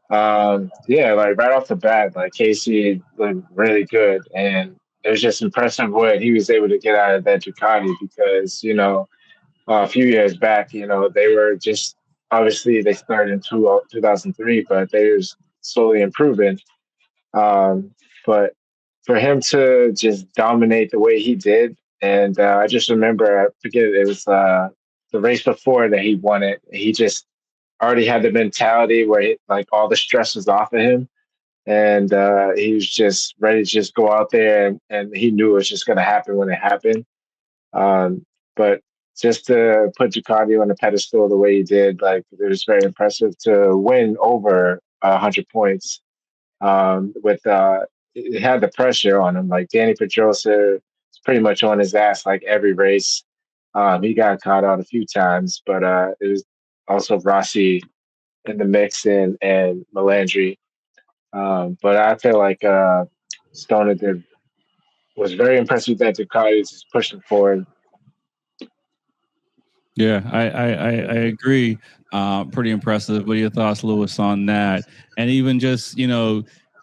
like right off the bat, like Casey looked really good, and it was just impressive what he was able to get out of that Ducati because a few years back, they were just obviously they started in 2003, but they was slowly improving. But for him to just dominate the way he did, and I just remember, I forget, it was the race before that he won it. He just already had the mentality where like all the stress was off of him, and he was just ready to just go out there, and he knew it was just going to happen when it happened. But just to put Ducati on the pedestal the way he did, like it was very impressive to win over 100 points. With it had the pressure on him. Like Danny Pedrosa is pretty much on his ass like every race. He got caught out a few times, but it was also Rossi in the mix and Melandri. But I feel like Stoner was very impressed with that Ducati is pushing forward. Yeah, I agree. Pretty impressive. What are your thoughts, Lewis, on that? And even just,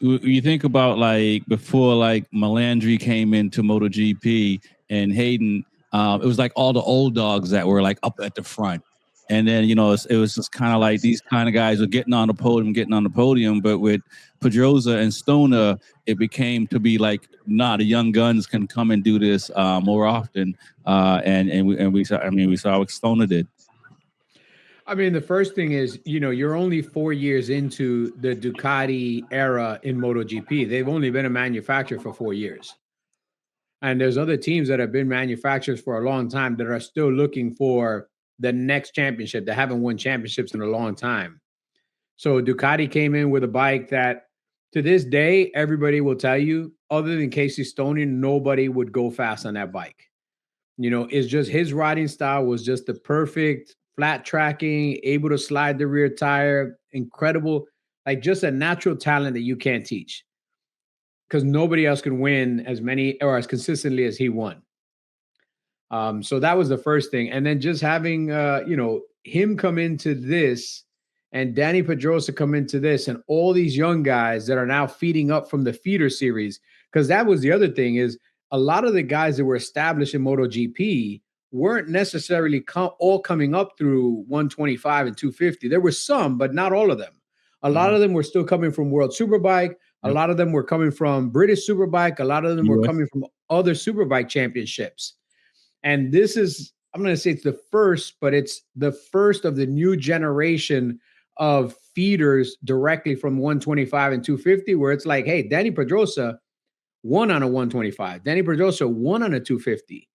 you think about like before like Melandri came into MotoGP and Hayden, it was like all the old dogs that were like up at the front. And then, it was just kind of like these kind of guys were getting on the podium. But with Pedrosa and Stoner, it became to be like, the young guns can come and do this more often. And we saw what Stoner did. I mean, the first thing is, you're only 4 years into the Ducati era in MotoGP. They've only been a manufacturer for 4 years. And there's other teams that have been manufacturers for a long time that are still looking for the next championship. They haven't won championships in a long time. So Ducati came in with a bike that to this day, everybody will tell you, other than Casey Stoner, nobody would go fast on that bike. It's just his riding style was just the perfect flat tracking, able to slide the rear tire, incredible, like just a natural talent that you can't teach because nobody else can win as many or as consistently as he won. So that was the first thing. And then just having, him come into this and Danny Pedrosa come into this and all these young guys that are now feeding up from the feeder series. Because that was the other thing is a lot of the guys that were established in MotoGP weren't necessarily all coming up through 125 and 250. There were some, but not all of them. A lot of them were still coming from World Superbike. A lot of them were coming from British Superbike. A lot of them were coming from other Superbike championships. And this is, I'm going to say it's the first, but it's the first of the new generation of feeders directly from 125 and 250, where it's like, hey, Danny Pedrosa won on a 125. Danny Pedrosa won on a 250.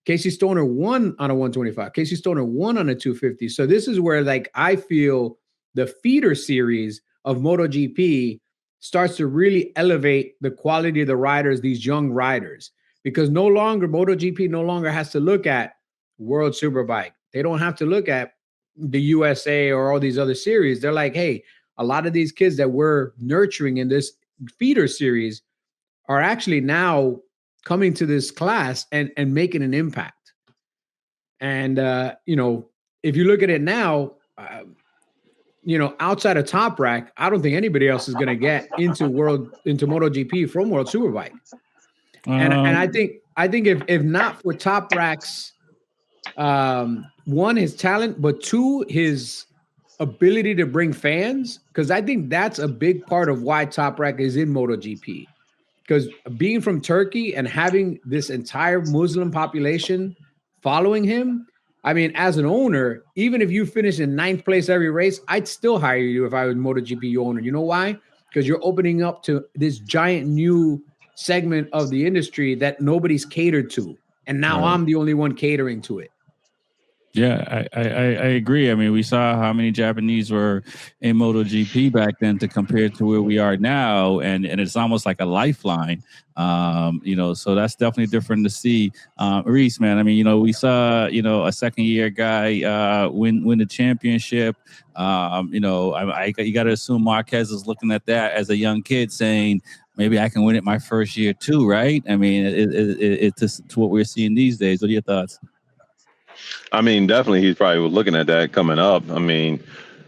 Casey Stoner won on a 125. Casey Stoner won on a 250. So this is where, like, I feel the feeder series of MotoGP starts to really elevate the quality of the riders, these young riders, because MotoGP no longer has to look at World Superbike. They don't have to look at the USA or all these other series. They're like, hey, a lot of these kids that we're nurturing in this feeder series are actually now coming to this class and making an impact. And, if you look at it now, outside of Top Rack, I don't think anybody else is going to get into MotoGP from World Superbike. And I think if not for Top Rack's one, his talent, but two, his ability to bring fans, because I think that's a big part of why Top Rack is in MotoGP. Because being from Turkey and having this entire Muslim population following him, I mean, as an owner, even if you finish in 9th place every race, I'd still hire you if I was MotoGP owner. You know why? Because you're opening up to this giant new segment of the industry that nobody's catered to. And now I'm the only one catering to it. Yeah, I agree. I mean, we saw how many Japanese were in MotoGP back then to compare to where we are now, and it's almost like a lifeline. So that's definitely different to see. Reese, man, I mean, we saw, a second-year guy win the championship. You got to assume Marquez is looking at that as a young kid saying, maybe I can win it my first year too, right? I mean, it's what we're seeing these days. What are your thoughts? I mean, definitely he's probably looking at that coming up. I mean,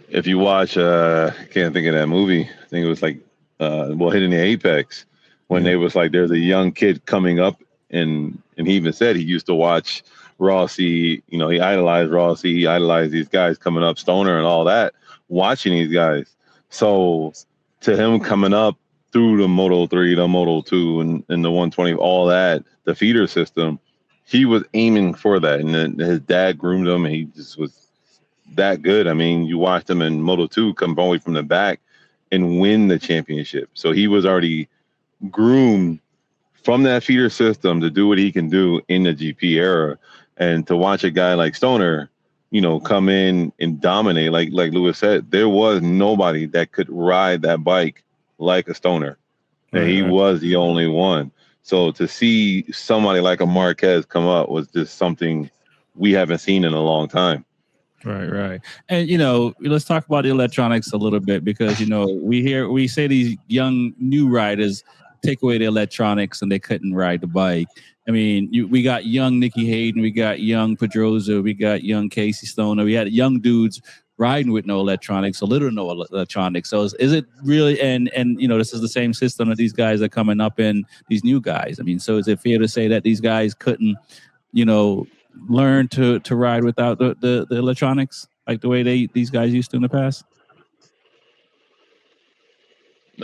if you watch, I can't think of that movie. I think it was like, Hitting the Apex, when they was like, there's a young kid coming up, and he even said he used to watch Rossi. He idolized Rossi. He idolized these guys coming up, Stoner and all that, watching these guys. So to him coming up through the Moto 3, the Moto 2, and the 120, all that, the feeder system, he was aiming for that, and then his dad groomed him, and he just was that good. I mean, you watched him in Moto 2 come all the way from the back and win the championship. So he was already groomed from that feeder system to do what he can do in the GP era. And to watch a guy like Stoner, come in and dominate, like Lewis said, there was nobody that could ride that bike like a Stoner. And he was the only one. So to see somebody like a Marquez come up was just something we haven't seen in a long time. Right. And, let's talk about the electronics a little bit, because, we say these young new riders take away the electronics and they couldn't ride the bike. I mean, we got young Nicky Hayden, we got young Pedrosa, we got young Casey Stoner. We had young dudes riding with no electronics, a little no electronics. So is it really, and this is the same system that these guys are coming up in, these new guys. I mean, so is it fair to say that these guys couldn't, learn to ride without the electronics like the way these guys used to in the past?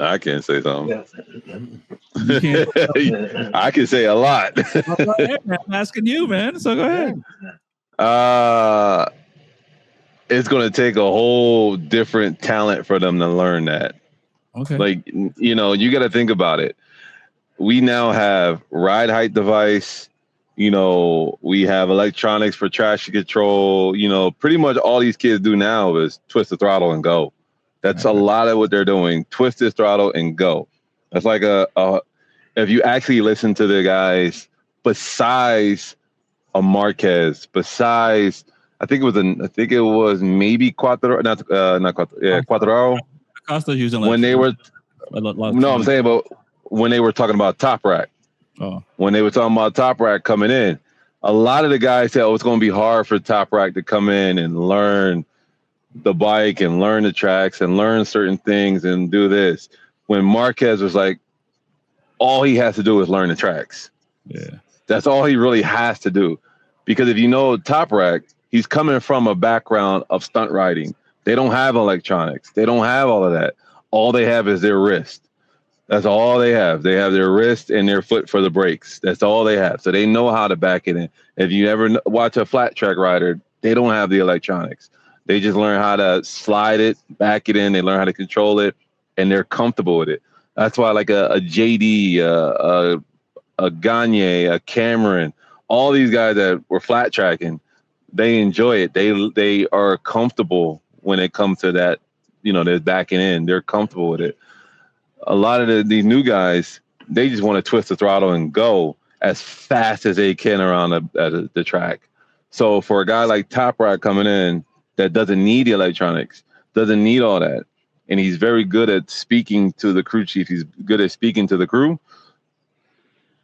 I can't say something. You can't. I can say a lot. Go ahead, man. I'm asking you, man. So go ahead. It's going to take a whole different talent for them to learn that. Okay. Like, you got to think about it. We now have ride height device. We have electronics for traction control. Pretty much all these kids do now is twist the throttle and go. That's a lot of what they're doing. Twist this throttle and go. That's like if you actually listen to the guys besides a Marquez, besides, I think it was maybe Quattro, not Quattro. Yeah, Quattro. Acosta's using when they were. No, I'm saying, but when they were talking about Top Rack. Oh. When they were talking about Top Rack coming in, a lot of the guys said, it's going to be hard for Top Rack to come in and learn the bike and learn the tracks and learn certain things and do this. When Marquez was like, all he has to do is learn the tracks. Yeah. That's all he really has to do. Because if Top Rack, he's coming from a background of stunt riding. They don't have electronics. They don't have all of that. All they have is their wrist. That's all they have. They have their wrist and their foot for the brakes. That's all they have. So they know how to back it in. If you ever watch a flat track rider, they don't have the electronics. They just learn how to slide it, back it in. They learn how to control it, and they're comfortable with it. That's why like a JD, a Gagne, a Cameron, all these guys that were flat tracking, they enjoy it. They are comfortable when it comes to that, they're backing in. They're comfortable with it. A lot of these new guys, they just want to twist the throttle and go as fast as they can around the track. So for a guy like Top Rack coming in that doesn't need the electronics, doesn't need all that, and he's very good at speaking to the crew chief, he's good at speaking to the crew,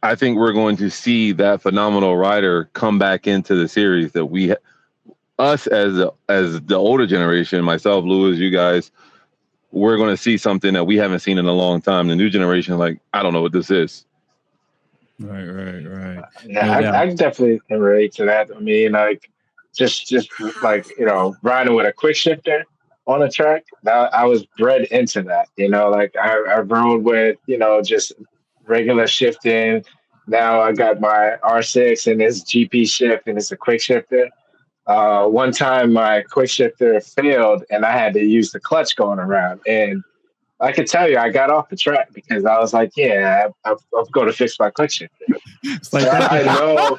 I think we're going to see that phenomenal rider come back into the series that us as the older generation, myself, Lewis, you guys, we're going to see something that we haven't seen in a long time. The new generation, like, I don't know what this is. Right. Yeah, No doubt. I definitely can relate to that. I mean, like, just like riding with a quick shifter on a track. I was bred into that. Like I rode with just regular shifting. Now I got my R6 and it's GP shift and it's a quick shifter. One time my quick shifter failed and I had to use the clutch going around. And I could tell you, I got off the track because I was like, yeah, I've got to fix my clutch shifter. It's like I know.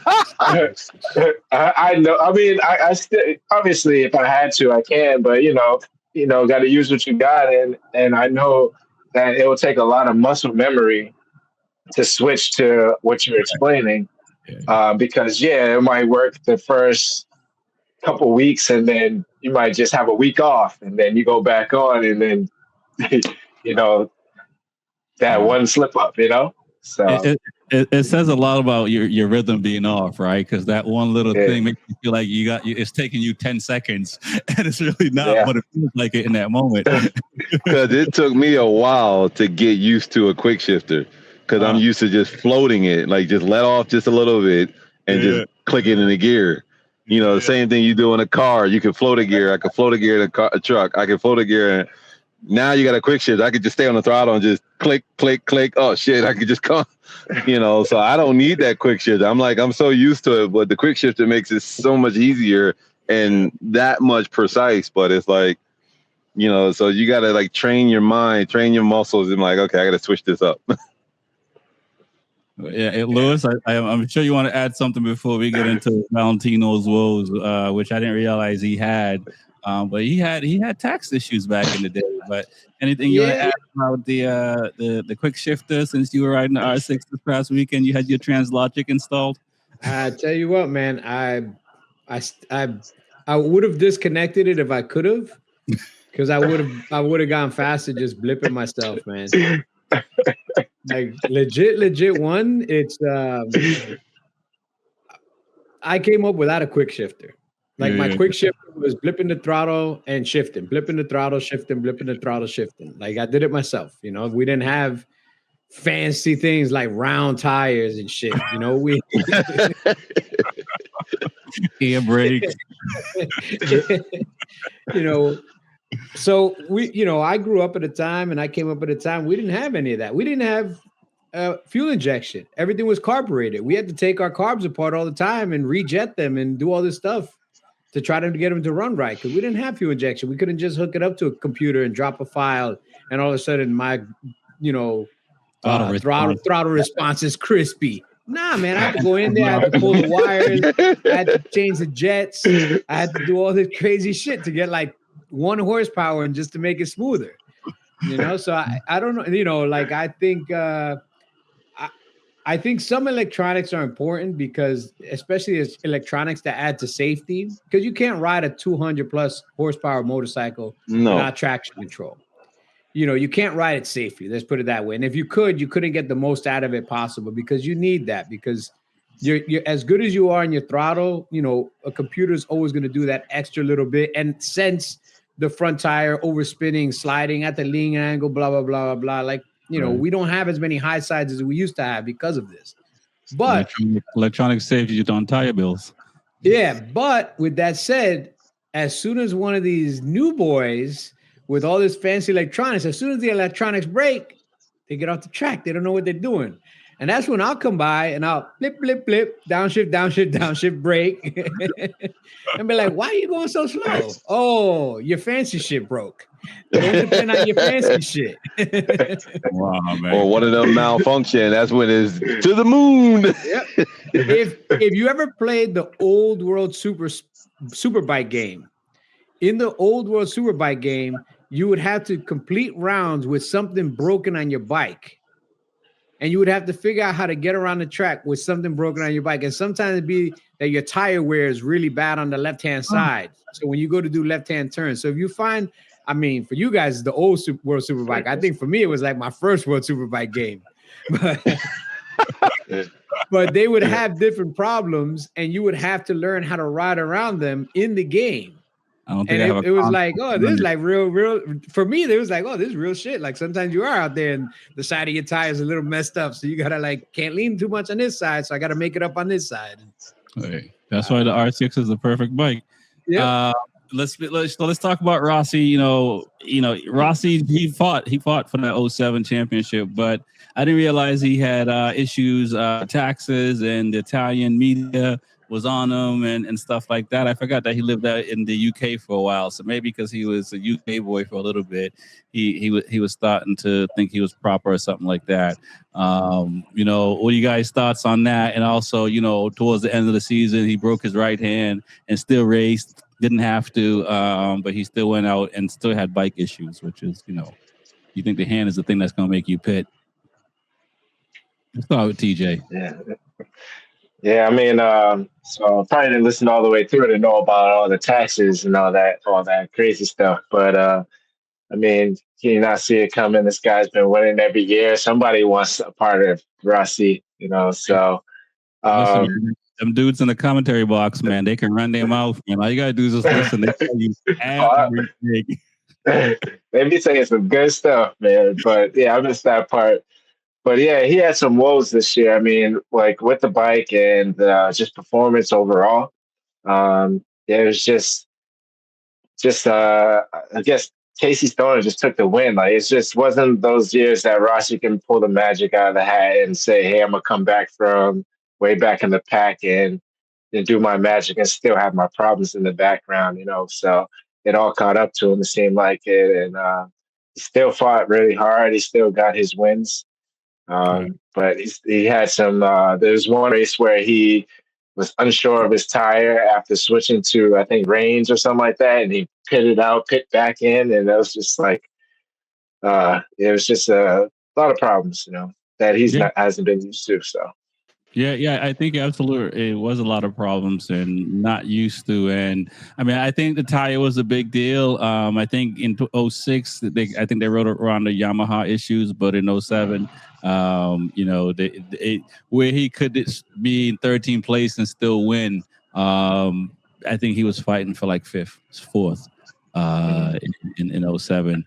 I know. I mean, I still obviously, if I had to, I can. But got to use what you got, and I know that it will take a lot of muscle memory to switch to what you're explaining. Because it might work the first couple weeks, and then you might just have a week off, and then you go back on, and then that one slip up. So. It says a lot about your rhythm being off, right? Because that one little thing makes you feel like it's taking you 10 seconds, and it's really not what it feels like in that moment. Because it took me a while to get used to a quick shifter, because I'm used to just floating it, like just let off just a little bit and just click it in the gear. The same thing you do in a car. You can float a gear. I can float a gear in a truck. I can float a gear. Now you got a quick shift. I could just stay on the throttle and just click, click, click. Oh shit! I could just come, So I don't need that quick shift. I'm so used to it, but the quick shifter makes it so much easier and that much precise. But it's like, so you got to like train your mind, train your muscles, and like, okay, I got to switch this up. Lewis, I'm sure you want to add something before we get into Valentino's woes, which I didn't realize he had. But he had tax issues back in the day. But anything you want to add about the quick shifter, since you were riding the R6 this past weekend, you had your Translogic installed? I tell you what, man, I would have disconnected it if I could have, because I would have gone faster just blipping myself, man. Like legit one. It's I came up without a quick shifter. Like my quick shifter was blipping the throttle and shifting, blipping the throttle, shifting, blipping the throttle, shifting. Like I did it myself. We didn't have fancy things like round tires and shit. We air brakes. So we, I grew up at a time and I came up at a time we didn't have any of that. We didn't have fuel injection. Everything was carbureted. We had to take our carbs apart all the time and rejet them and do all this stuff to try to get them to run right, because we didn't have fuel injection. We couldn't just hook it up to a computer and drop a file, and all of a sudden my, throttle response is crispy. Nah, man, I had to go in there, I had to pull the wires, I had to change the jets, I had to do all this crazy shit to get like 1 horsepower and just to make it smoother. So I don't know, like I think some electronics are important, because especially as electronics that add to safety, because you can't ride a 200 plus horsepower motorcycle without traction control. You can't ride it safely. Let's put it that way. And if you couldn't get the most out of it possible, because you need that, because you're as good as you are in your throttle, a computer is always going to do that extra little bit and sense the front tire overspinning, sliding at the lean angle, blah, blah, blah, blah, blah. Like, we don't have as many high sides as we used to have because of this. But electronic saves you on tire bills. Yeah, but with that said, as soon as one of these new boys with all this fancy electronics, as soon as the electronics break, they get off the track. They don't know what they're doing. And that's when I'll come by and I'll blip, blip, blip, downshift, downshift, downshift, brake. And be like, why are you going so slow? Oh, your fancy shit broke. Don't depend on your fancy shit. Wow, man. Or one of them malfunction. That's when it's to the moon. Yep. If you ever played the old world Superbike game, in the old world Superbike game, you would have to complete rounds with something broken on your bike. And you would have to figure out how to get around the track with something broken on your bike. And sometimes it'd be that your tire wear is really bad on the left-hand side. So when you go to do left-hand turns. So if you find, for you guys, the old World Superbike. I think for me, it was like my first World Superbike game. But they would have different problems, and you would have to learn how to ride around them in the game. I don't think And it was like, oh, this is like real. For me, it was like, oh, this is real shit. Like sometimes you are out there and the side of your tire is a little messed up. So you got to like, can't lean too much on this side. So I got to make it up on this side. Right. That's why the R6 is the perfect bike. Yeah. Let's talk about Rossi. You know, Rossi, he fought for that 07 championship, but I didn't realize he had issues, taxes, and the Italian media was on him and stuff like that. I forgot that he lived out in the UK for a while, so maybe because he was a UK boy for a little bit, he was starting to think he was proper or something like that. You know, what are you guys' thoughts on that? And also, you know, towards the end of the season, he broke his right hand and still raced. Didn't have to, but he still went out and still had bike issues, which is, you know, you think the hand is the thing that's going to make you pit. Let's start with TJ. Yeah, I mean, so I probably didn't listen all the way through to know about all the taxes and all that crazy stuff. But I mean, can you not see it coming? This guy's been winning every year. Somebody wants a part of Rossi, you know. So, listen, them dudes in the commentary box, man, they can run their mouth. Man, all you gotta do is just listen. They tell you everything. They be saying some good stuff, man. But yeah, I missed that part. But yeah, he had some woes this year. I mean, like with the bike and just performance overall. It was just I guess Casey Stoner just took the win. Like it just wasn't those years that Rossi can pull the magic out of the hat and say, "Hey, I'm gonna come back from way back in the pack and do my magic and still have my problems in the background." You know, so it all caught up to him. It seemed like it, and he still fought really hard. He still got his wins. But he had some. There's one race where he was unsure of his tire after switching to, I think, range or something like that, and he pit back in, and it was just like, it was just a lot of problems, you know, that hasn't been used to. So. Yeah, I think absolutely it was a lot of problems and not used to. And I mean, I think the tire was a big deal. I think in 06, I think they rode around the Yamaha issues, but in 07, you know, where he could be in 13th place and still win. I think he was fighting for like fourth. In 07.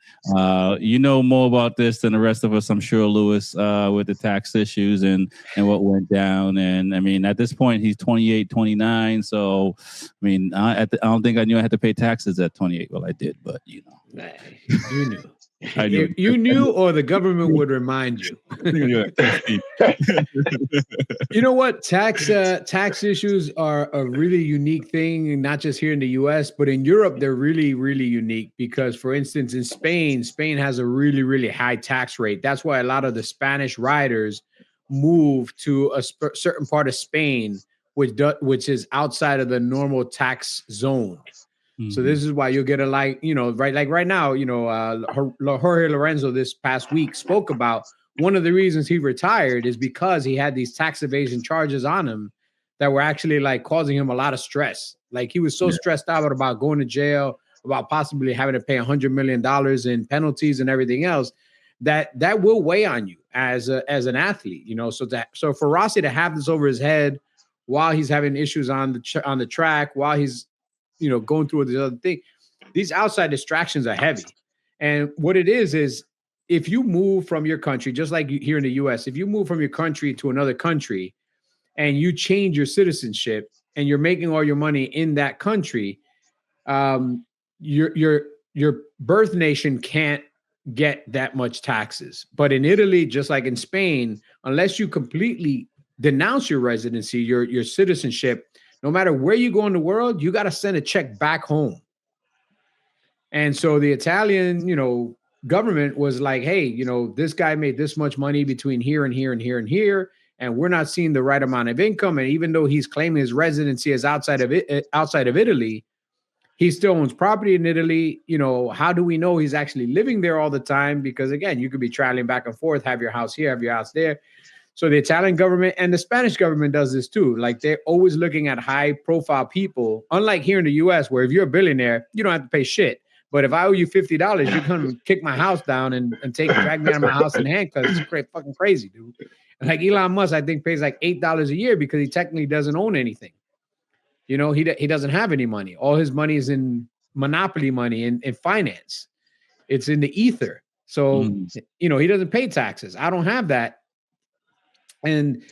You know more about this than the rest of us, I'm sure, Lewis, with the tax issues and what went down. And I mean, at this point, he's 28, 29. So, I mean, I don't think I knew I had to pay taxes at 28. Well, I did, but you know. You knew. I knew. You knew, or the government would remind you. You know what? Tax issues are a really unique thing, not just here in the U.S., but in Europe, they're really, really unique because, for instance, in Spain has a really, really high tax rate. That's why a lot of the Spanish riders move to a certain part of Spain, which is outside of the normal tax zone. So this is why you'll get right now, you know, Jorge Lorenzo this past week spoke about one of the reasons he retired is because he had these tax evasion charges on him that were actually like causing him a lot of stress. Like he was so stressed out about going to jail, about possibly having to pay $100 million in penalties and everything else that will weigh on you as an athlete, you know. So for Rossi to have this over his head while he's having issues on the track, while he's, you know, going through this other thing, these outside distractions are heavy. And what it is if you move from your country, just like here in the US, if you move from your country to another country and you change your citizenship and you're making all your money in that country, your birth nation can't get that much taxes. But in Italy, just like in Spain, unless you completely denounce your residency, your citizenship, no matter where you go in the world, you got to send a check back home. And so the Italian, you know, government was like, hey, you know, this guy made this much money between here and here and here and here, and we're not seeing the right amount of income. And even though he's claiming his residency is outside of Italy, he still owns property in Italy. You know, how do we know he's actually living there all the time? Because again, you could be traveling back and forth, have your house here, have your house there. So the Italian government and the Spanish government does this too. Like they're always looking at high profile people, unlike here in the US, where if you're a billionaire, you don't have to pay shit. But if I owe you $50, you come and kick my house down and drag me out of my house in handcuffs. It's fucking crazy, dude. Like Elon Musk, I think pays like $8 a year because he technically doesn't own anything. You know, he doesn't have any money. All his money is in monopoly money in finance. It's in the ether. So, you know, he doesn't pay taxes. I don't have that. And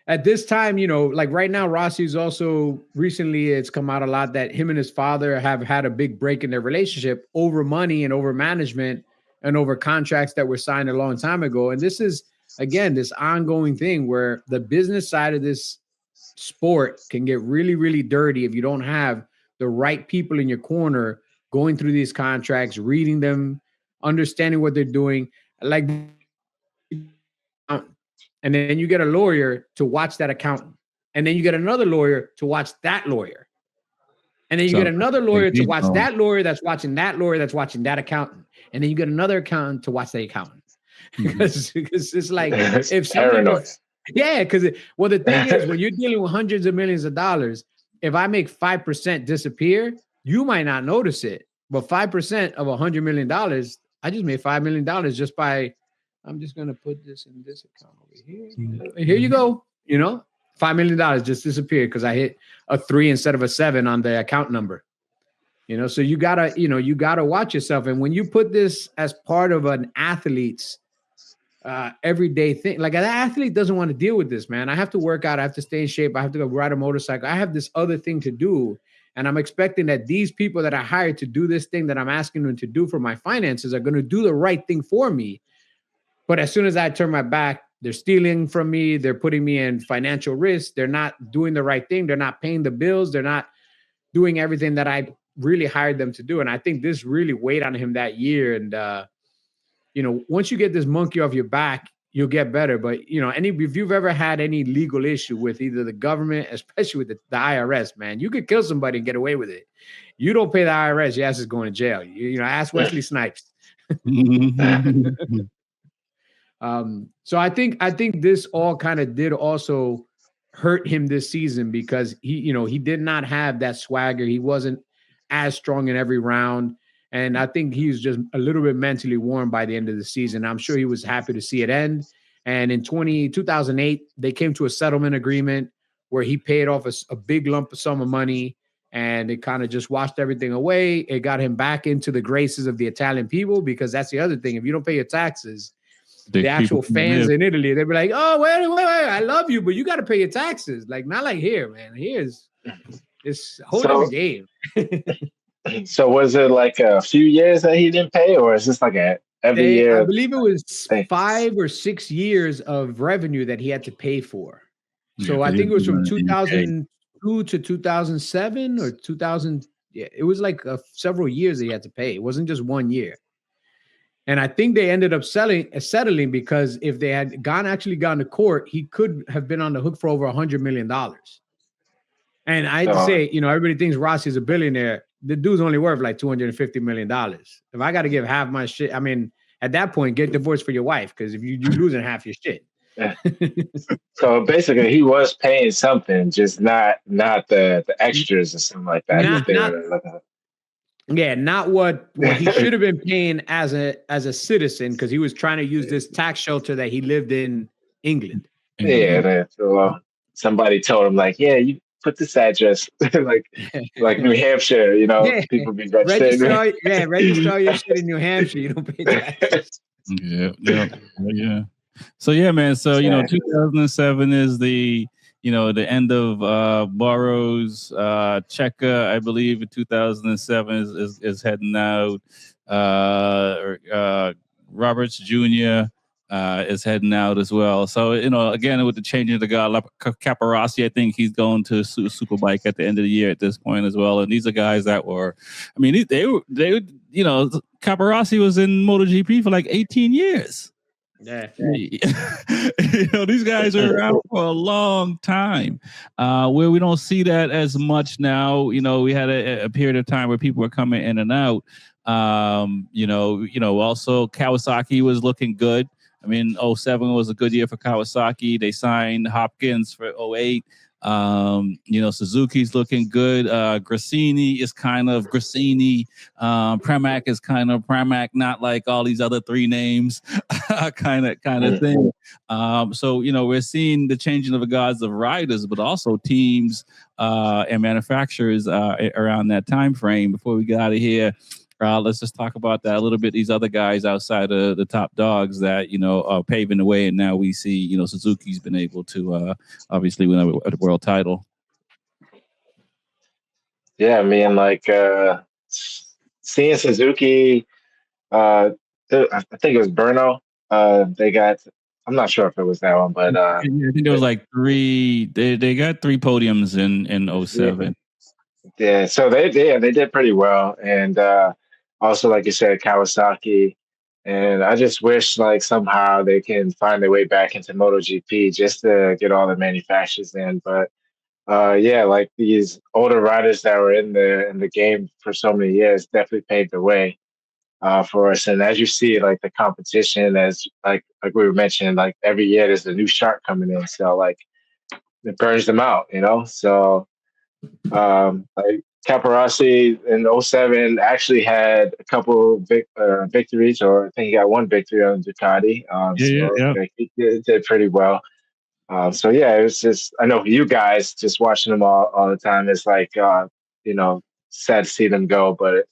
at this time, you know, like right now, Rossi's also recently, it's come out a lot that him and his father have had a big break in their relationship over money and over management and over contracts that were signed a long time ago. And this is, again, this ongoing thing where the business side of this sport can get really, really dirty if you don't have the right people in your corner going through these contracts, reading them, understanding what they're doing. Like, and then you get a lawyer to watch that accountant. And then you get another lawyer to watch that lawyer. And then you get another lawyer to watch that lawyer that's watching that lawyer that's watching that accountant. And then you get another accountant to watch the accountant. Because it's like, if something, yeah, because well, the thing is, when you're dealing with hundreds of millions of dollars, if I make 5% disappear, you might not notice it. But 5% of $100 million, I just made $5 million just by, I'm just going to put this in this account over here. Here you go. You know, $5 million just disappeared because I hit a 3 instead of a 7 on the account number. You know, so you gotta watch yourself. And when you put this as part of an athlete's everyday thing, like an athlete doesn't want to deal with this, man. I have to work out. I have to stay in shape. I have to go ride a motorcycle. I have this other thing to do. And I'm expecting that these people that I hired to do this thing that I'm asking them to do for my finances are going to do the right thing for me. But as soon as I turn my back, they're stealing from me. They're putting me in financial risk. They're not doing the right thing. They're not paying the bills. They're not doing everything that I really hired them to do. And I think this really weighed on him that year. And, you know, once you get this monkey off your back, you'll get better. But, you know, if you've ever had any legal issue with either the government, especially with the IRS, man, you could kill somebody and get away with it. You don't pay the IRS, your ass is going to jail. You know, ask Wesley Snipes. So I think this all kind of did also hurt him this season because he did not have that swagger. He wasn't as strong in every round. And I think he was just a little bit mentally worn by the end of the season. I'm sure he was happy to see it end. And in 2008, they came to a settlement agreement where he paid off a big lump sum of money, and it kind of just washed everything away. It got him back into the graces of the Italian people, because that's the other thing. If you don't pay your taxes, the actual fans in Italy, they'd be like, oh, wait, I love you, but you got to pay your taxes. Like, not like here, man. Here's it's a whole other game. So was it like a few years that he didn't pay, or is this like every year? I believe it was 5 or 6 years of revenue that he had to pay for. So I think it was from 2002 to 2007 or 2000. Yeah, it was like several years that he had to pay. It wasn't just 1 year. And I think they ended up settling because if they had actually gone to court, he could have been on the hook for over $100 million. And I had to say, you know, everybody thinks Rossi is a billionaire. The dude's only worth like $250 million. If I got to give half my shit, I mean, at that point, get divorced for your wife, because if you're losing half your shit. Yeah. So basically, he was paying something, just not the extras or something like that. Not what he should have been paying as a citizen, because he was trying to use this tax shelter that he lived in England. Yeah, so somebody told him like, yeah, you put this address like New Hampshire, you know, people be register all your shit in New Hampshire. You don't pay taxes. Yeah. So yeah, man. So 2007 is the the end of Burroughs. Checker, I believe, in 2007 is heading out. Roberts Jr. Is heading out as well. So, again, with the changing of the guy, Caparossi, I think he's going to Superbike at the end of the year at this point as well. And these are guys that were, I mean, they Caparossi was in MotoGP for like 18 years. Yeah. These guys are around for a long time, where we don't see that as much now. We had a period of time where people were coming in and out. Also Kawasaki was looking good. I mean, 2007 was a good year for Kawasaki. They signed Hopkins for 2008. Suzuki's looking good. Grassini is kind of Grassini. Pramac is kind of Pramac, not like all these other three names kind of thing. So we're seeing the changing of the guards of riders, but also teams and manufacturers around that time frame. Before we get out of here, let's just talk about that a little bit. These other guys outside of the top dogs that are paving the way, and now we see Suzuki's been able to obviously win a world title. Yeah, I mean, like seeing Suzuki, I think it was Brno. They got. I'm not sure if it was that one, but I think there was like three. They got 3 podiums in 07. Yeah, so they did pretty well, and also like you said, Kawasaki. And I just wish like somehow they can find their way back into MotoGP just to get all the manufacturers in. But yeah, like these older riders that were in the game for so many years definitely paved the way for us. And as you see, like the competition, as like we were mentioning, like every year there's a new shark coming in, so like it burns them out, So like Caparossi in 07 actually had a couple victories, or I think he got one victory on Ducati. He did pretty well. So yeah, it was just, I know for you guys just watching them all the time, it's like sad to see them go, but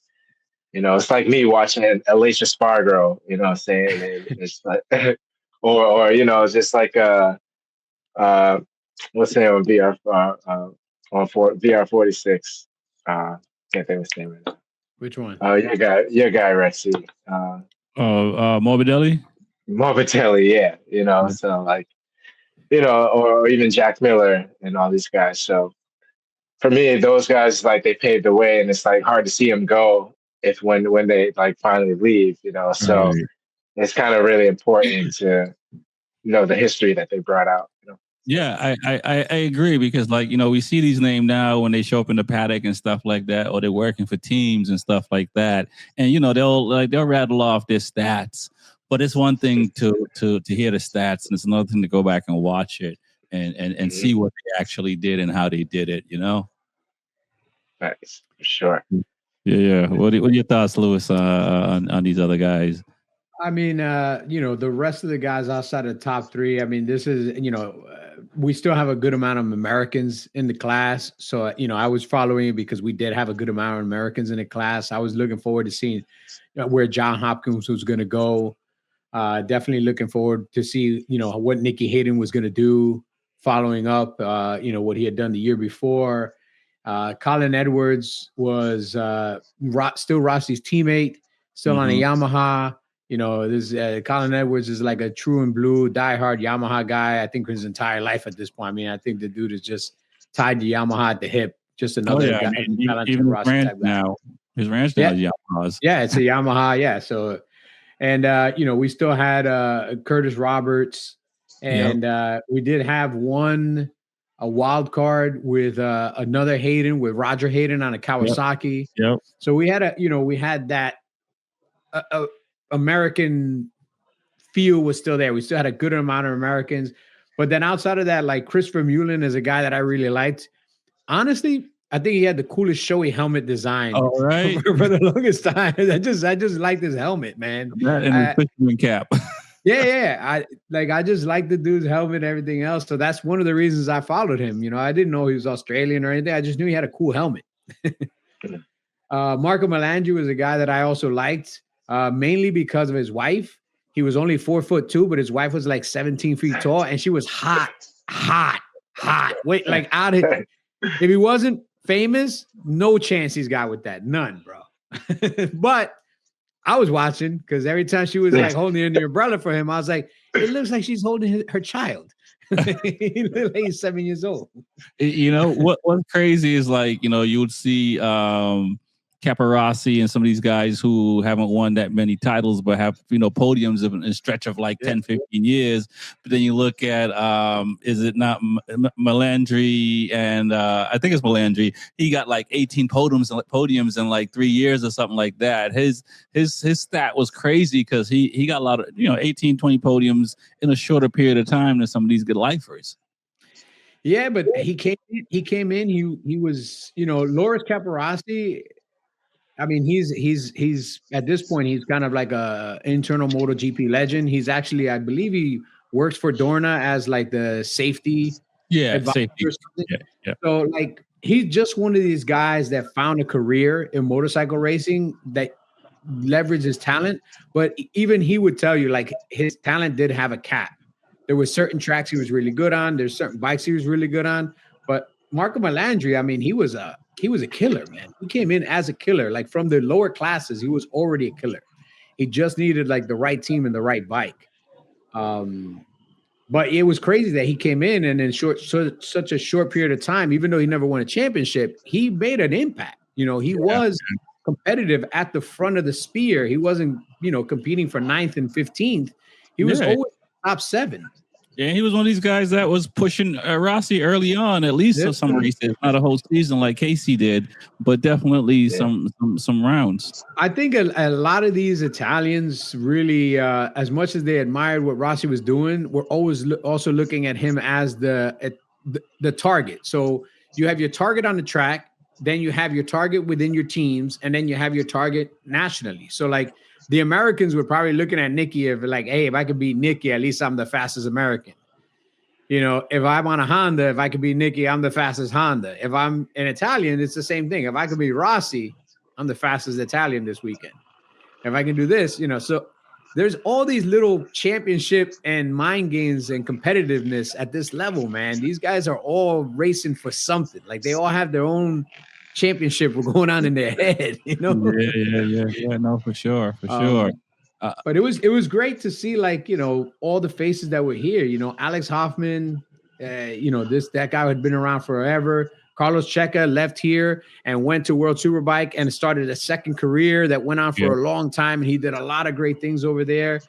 it's like me watching Alicia Spargo, what I'm saying? And it's like or it's just like what's the name of VR on VR46? Can't think of his name right now. Which one? Your guy Rexy. Morbidelli? Morbidelli, yeah. So like, or even Jack Miller and all these guys. So for me, those guys, like, they paved the way, and it's like hard to see them go when they like finally leave, So Right. It's kind of really important to the history that they brought out. Yeah, I agree, because we see these names now when they show up in the paddock and stuff like that, or they're working for teams and stuff like that, and they'll rattle off their stats, but it's one thing to hear the stats, and it's another thing to go back and watch it and see what they actually did and how they did it. Nice, for sure. Yeah. What are your thoughts, Lewis, on these other guys? I mean, the rest of the guys outside of the top 3, I mean, this is, we still have a good amount of Americans in the class. So, I was following it because we did have a good amount of Americans in the class. I was looking forward to seeing where John Hopkins was going to go. Definitely looking forward to see, what Nicky Hayden was going to do following up, what he had done the year before. Colin Edwards was still Rossi's teammate, still on a Yamaha. This Colin Edwards is like a true and blue diehard Yamaha guy. I think his entire life at this point. I mean, I think the dude is just tied to Yamaha at the hip. Just another guy. I mean, even his ranch now. His ranch now is Yamaha's. Yeah, it's a Yamaha. Yeah. So, and we still had Curtis Roberts, and we did have a wild card with another Hayden, with Roger Hayden on a Kawasaki. Yep. So we had that American feel was still there. We still had a good amount of Americans, but then outside of that, like Christopher Mullen is a guy that I really liked. Honestly, I think he had the coolest showy helmet design. All right. for the longest time. I just liked his helmet, man. That and the fisherman cap. Yeah. I just like the dude's helmet and everything else. So that's one of the reasons I followed him. I didn't know he was Australian or anything. I just knew he had a cool helmet. Marco Melandri was a guy that I also liked, mainly because of his wife. He was only 4'2", but his wife was like 17 feet tall, and she was hot. Wait, like out of it. If he wasn't famous, no chance he's got with that. None, bro. But I was watching because every time she was like holding the umbrella for him, I was like, it looks like she's holding her child. He looked like he's 7 years old. What's crazy is you would see Caparossi and some of these guys who haven't won that many titles, but have, podiums in a stretch of like 10, 15 years. But then you look at, is it not Melandri? And I think it's Melandri. He got like 18 podiums in like 3 years or something like that. His stat was crazy because he got a lot of, 18, 20 podiums in a shorter period of time than some of these good lifers. Yeah, but he came in. He was, Loris Capirossi. I mean, he's at this point he's kind of like a internal MotoGP legend. He's actually, I believe, he works for Dorna as like the safety Yeah, advisor safety. or something. Yeah, yeah. So like he's just one of these guys that found a career in motorcycle racing that leveraged his talent. But even he would tell you like his talent did have a cap. There were certain tracks he was really good on. There's certain bikes he was really good on. But Marco Melandri, I mean, he was a killer, man. He came in as a killer. Like from the lower classes, he was already a killer. He just needed like the right team and the right bike. But it was crazy that he came in and in such a short period of time, even though he never won a championship, he made an impact. He was competitive at the front of the spear. He wasn't, competing for 9th and 15th. He was always top 7. Yeah, he was one of these guys that was pushing Rossi early on, at least for some races, not a whole season like Casey did, but definitely some rounds. I think a lot of these Italians really, as much as they admired what Rossi was doing, were always also looking at him as the target. So you have your target on the track, then you have your target within your teams, and then you have your target nationally. So like the Americans were probably looking at Nicky of like, hey, if I could beat Nicky, at least I'm the fastest American. If I'm on a Honda, if I could be Nicky, I'm the fastest Honda. If I'm an Italian, it's the same thing. If I could be Rossi, I'm the fastest Italian this weekend. If I can do this, so there's all these little championship and mind games and competitiveness at this level, man. These guys are all racing for something. Like they all have their own championship going on in their head, Yeah. No, for sure. But it was great to see, like, all the faces that were here. Alex Hoffman, that guy had been around forever. Carlos Checa left here and went to World Superbike and started a second career that went on for a long time, and he did a lot of great things over there.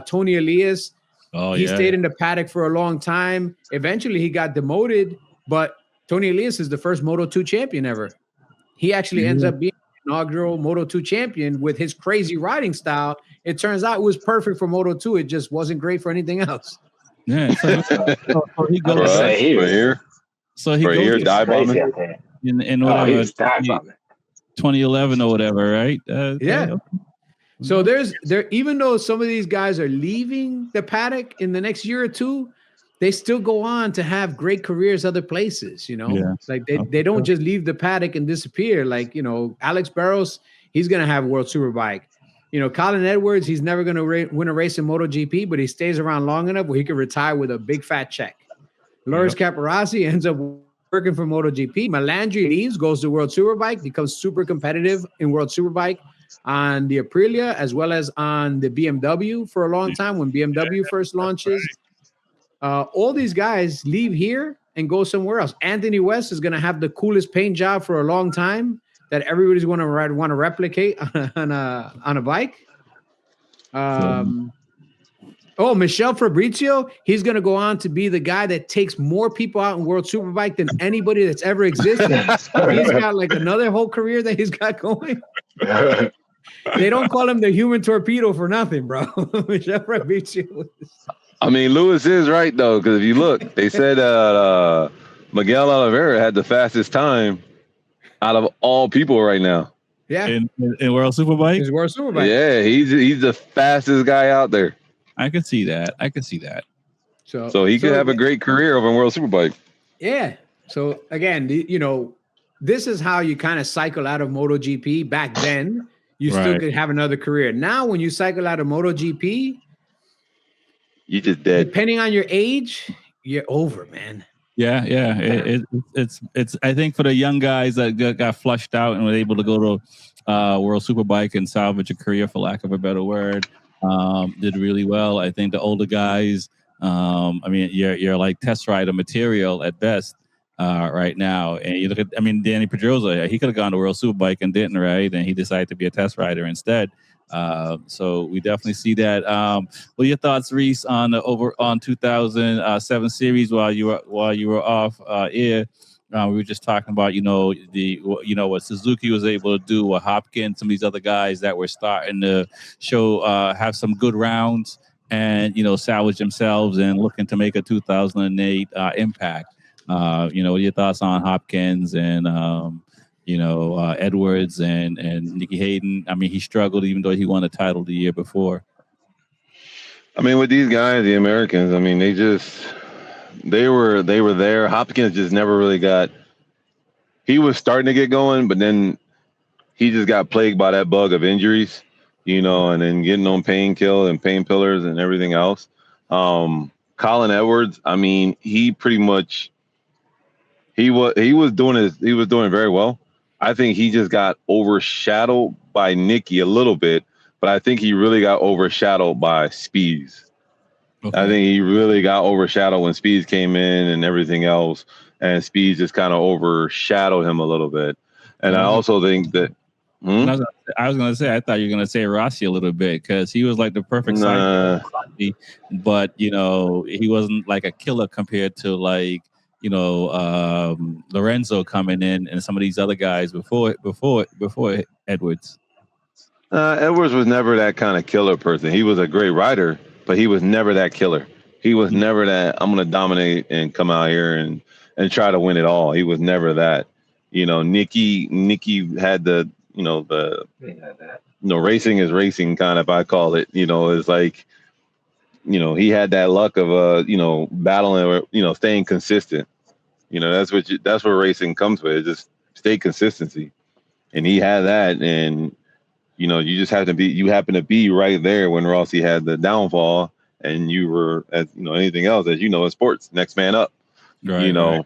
Tony Elias, he stayed in the paddock for a long time. Eventually, he got demoted, but Tony Elias is the first Moto2 champion ever. He actually ends up being the inaugural Moto2 champion with his crazy riding style. It turns out it was perfect for Moto2. It just wasn't great for anything else. Yeah. So he goes right here. So he goes dive bombing in whatever, he was dive bombing. 2011 or whatever, right? Yeah. So even though some of these guys are leaving the paddock in the next year or two, they still go on to have great careers other places, like they don't just leave the paddock and disappear. Like, Alex Barros, he's going to have World Superbike. Colin Edwards, he's never going to win a race in MotoGP, but he stays around long enough where he can retire with a big fat check. Loris Capirossi ends up working for MotoGP. Melandri leaves, goes to World Superbike, becomes super competitive in World Superbike on the Aprilia as well as on the BMW for a long time when BMW first launches. All these guys leave here and go somewhere else. Anthony West is going to have the coolest paint job for a long time that everybody's going to want to replicate on a bike. Michel Fabrizio, he's going to go on to be the guy that takes more people out in World Superbike than anybody that's ever existed. He's got like another whole career that he's got going. They don't call him the human torpedo for nothing, bro. Michel Fabrizio. I mean, Lewis is right, though, because if you look, they said Miguel Oliveira had the fastest time out of all people right now. Yeah. In World Superbike? His World Superbike. Yeah, he's the fastest guy out there. I can see that. So he could have a great career over in World Superbike. Yeah. So, again, this is how you kind of cycle out of MotoGP. Back then, you still could have another career. Now, when you cycle out of MotoGP, you just dead. Depending on your age, you're over, man. Yeah. It's. I think for the young guys that got flushed out and were able to go to World Superbike and salvage a career, for lack of a better word, did really well. I think the older guys, you're like test rider material at best right now. And you look at, Danny Pedrosa, he could have gone to World Superbike and didn't, right? And he decided to be a test rider instead. So we definitely see that. What are your thoughts, Reese, on 2007 series while you were off air? We were just talking about, what Suzuki was able to do, what Hopkins, some of these other guys that were starting to show, have some good rounds and, salvage themselves and looking to make a 2008 impact. What are your thoughts on Hopkins and Edwards and Nicky Hayden? I mean, he struggled even though he won a title the year before. I mean, with these guys, the Americans, I mean, they were there. Hopkins just never really got. He was starting to get going, but then he just got plagued by that bug of injuries, and then getting on painkillers and everything else. Colin Edwards, I mean, he pretty much he was doing very well. I think he just got overshadowed by Nicky a little bit, but I think he really got overshadowed by Speeds. Okay. I think he really got overshadowed when Speeds came in and everything else, and Speeds just kind of overshadowed him a little bit. And I also think that I was gonna say, I thought you were gonna say Rossi a little bit because he was like the perfect side, but he wasn't like a killer compared to like Lorenzo coming in and some of these other guys before Edwards. Edwards was never that kind of killer person. He was a great rider, but he was never that killer. He was never that I'm gonna dominate and come out here and try to win it all. He was never that. Nicky had the racing is racing kind of, I call it. It's like he had that luck of battling or staying consistent. That's where racing comes with. Just stay consistency, and he had that. And you just have to be. You happen to be right there when Rossi had the downfall, and you were, as anything else, as in sports, next man up. Right, right.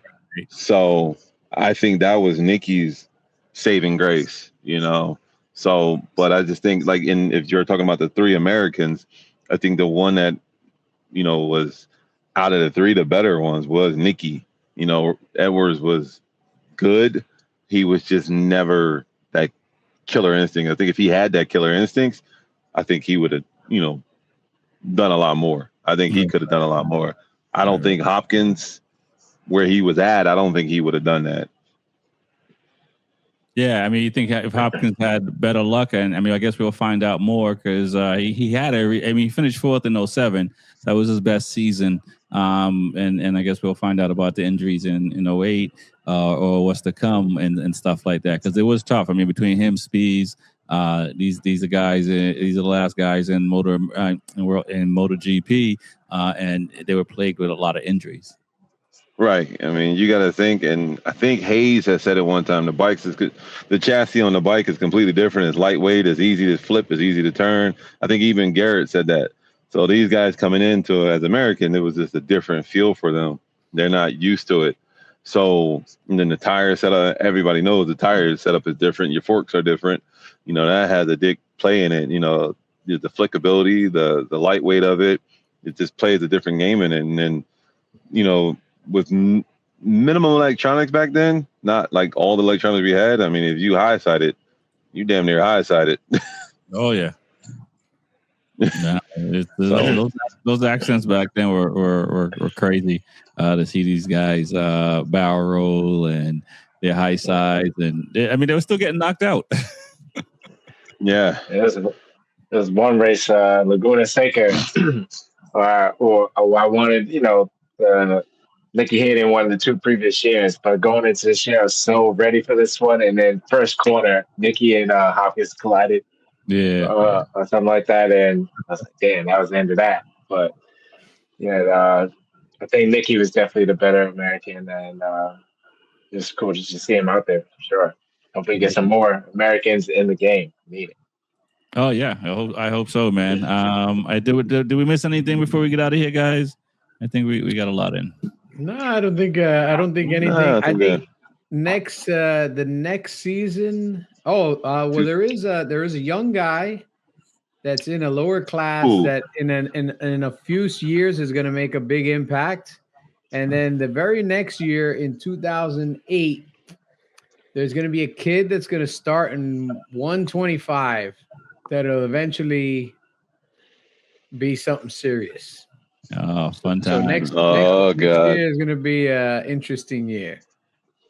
So I think that was Nicky's saving grace. So, but I just think if you're talking about the three Americans, I think the one that was out of the three, the better ones was Nicky. Edwards was good. He was just never that killer instinct. I think if he had that killer instincts, I think he would have, done a lot more. I think he could have done a lot more. I don't think Hopkins, where he was at, I don't think he would have done that. Yeah, I mean, you think if Hopkins had better luck, and I mean, I guess we'll find out more because he had he finished fourth in 07. That was his best season. And I guess we'll find out about the injuries in 08 or what's to come and stuff like that because it was tough. I mean, between him, Speeds, these are guys. These are the last guys in MotoGP, and they were plagued with a lot of injuries. Right. I mean, you got to think, and I think Hayes has said it one time. The chassis on the bike is completely different. It's lightweight. It's easy to flip. It's easy to turn. I think even Garrett said that. So these guys coming into it as American, it was just a different feel for them. They're not used to it. So and then the tire setup, everybody knows the tire setup is different. Your forks are different. That has a big play in it. The flickability, the lightweight of it. It just plays a different game in it. And then, with minimum electronics back then, not like all the electronics we had. I mean, if you high-sided, you damn near high-sided. Oh, yeah. Those accents back then were crazy to see these guys barrel roll and their high sides. And they were still getting knocked out. Yeah. There's one race, Laguna Seca, or I wanted, Nicky Hayden won the two previous years, but going into this year, I was so ready for this one. And then first corner, Nicky and Hopkins collided, or something like that. And I was like, damn, that was the end of that. But I think Nicky was definitely the better American, and it's cool just to see him out there for sure. Hopefully, get some more Americans in the game. Need it. Oh yeah, I hope so, man. Did we miss anything before we get out of here, guys? I think we got a lot in. No, I don't think anything. No, I think the next season. There is a young guy that's in a lower class that in a few years is going to make a big impact, and then the very next year in 2008, there's going to be a kid that's going to start in 125 that'll eventually be something serious. Oh, fun time. So next year is going to be an interesting year.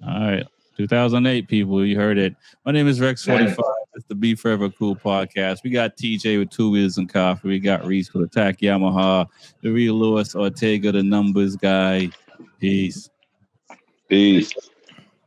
All right. 2008, people. You heard it. My name is Rex 45. It's the Be Forever Cool podcast. We got TJ with 2 Wheels and Coffee. We got Reese with Attack Yamaha. The real Luis Ortega, the numbers guy. Peace. Peace.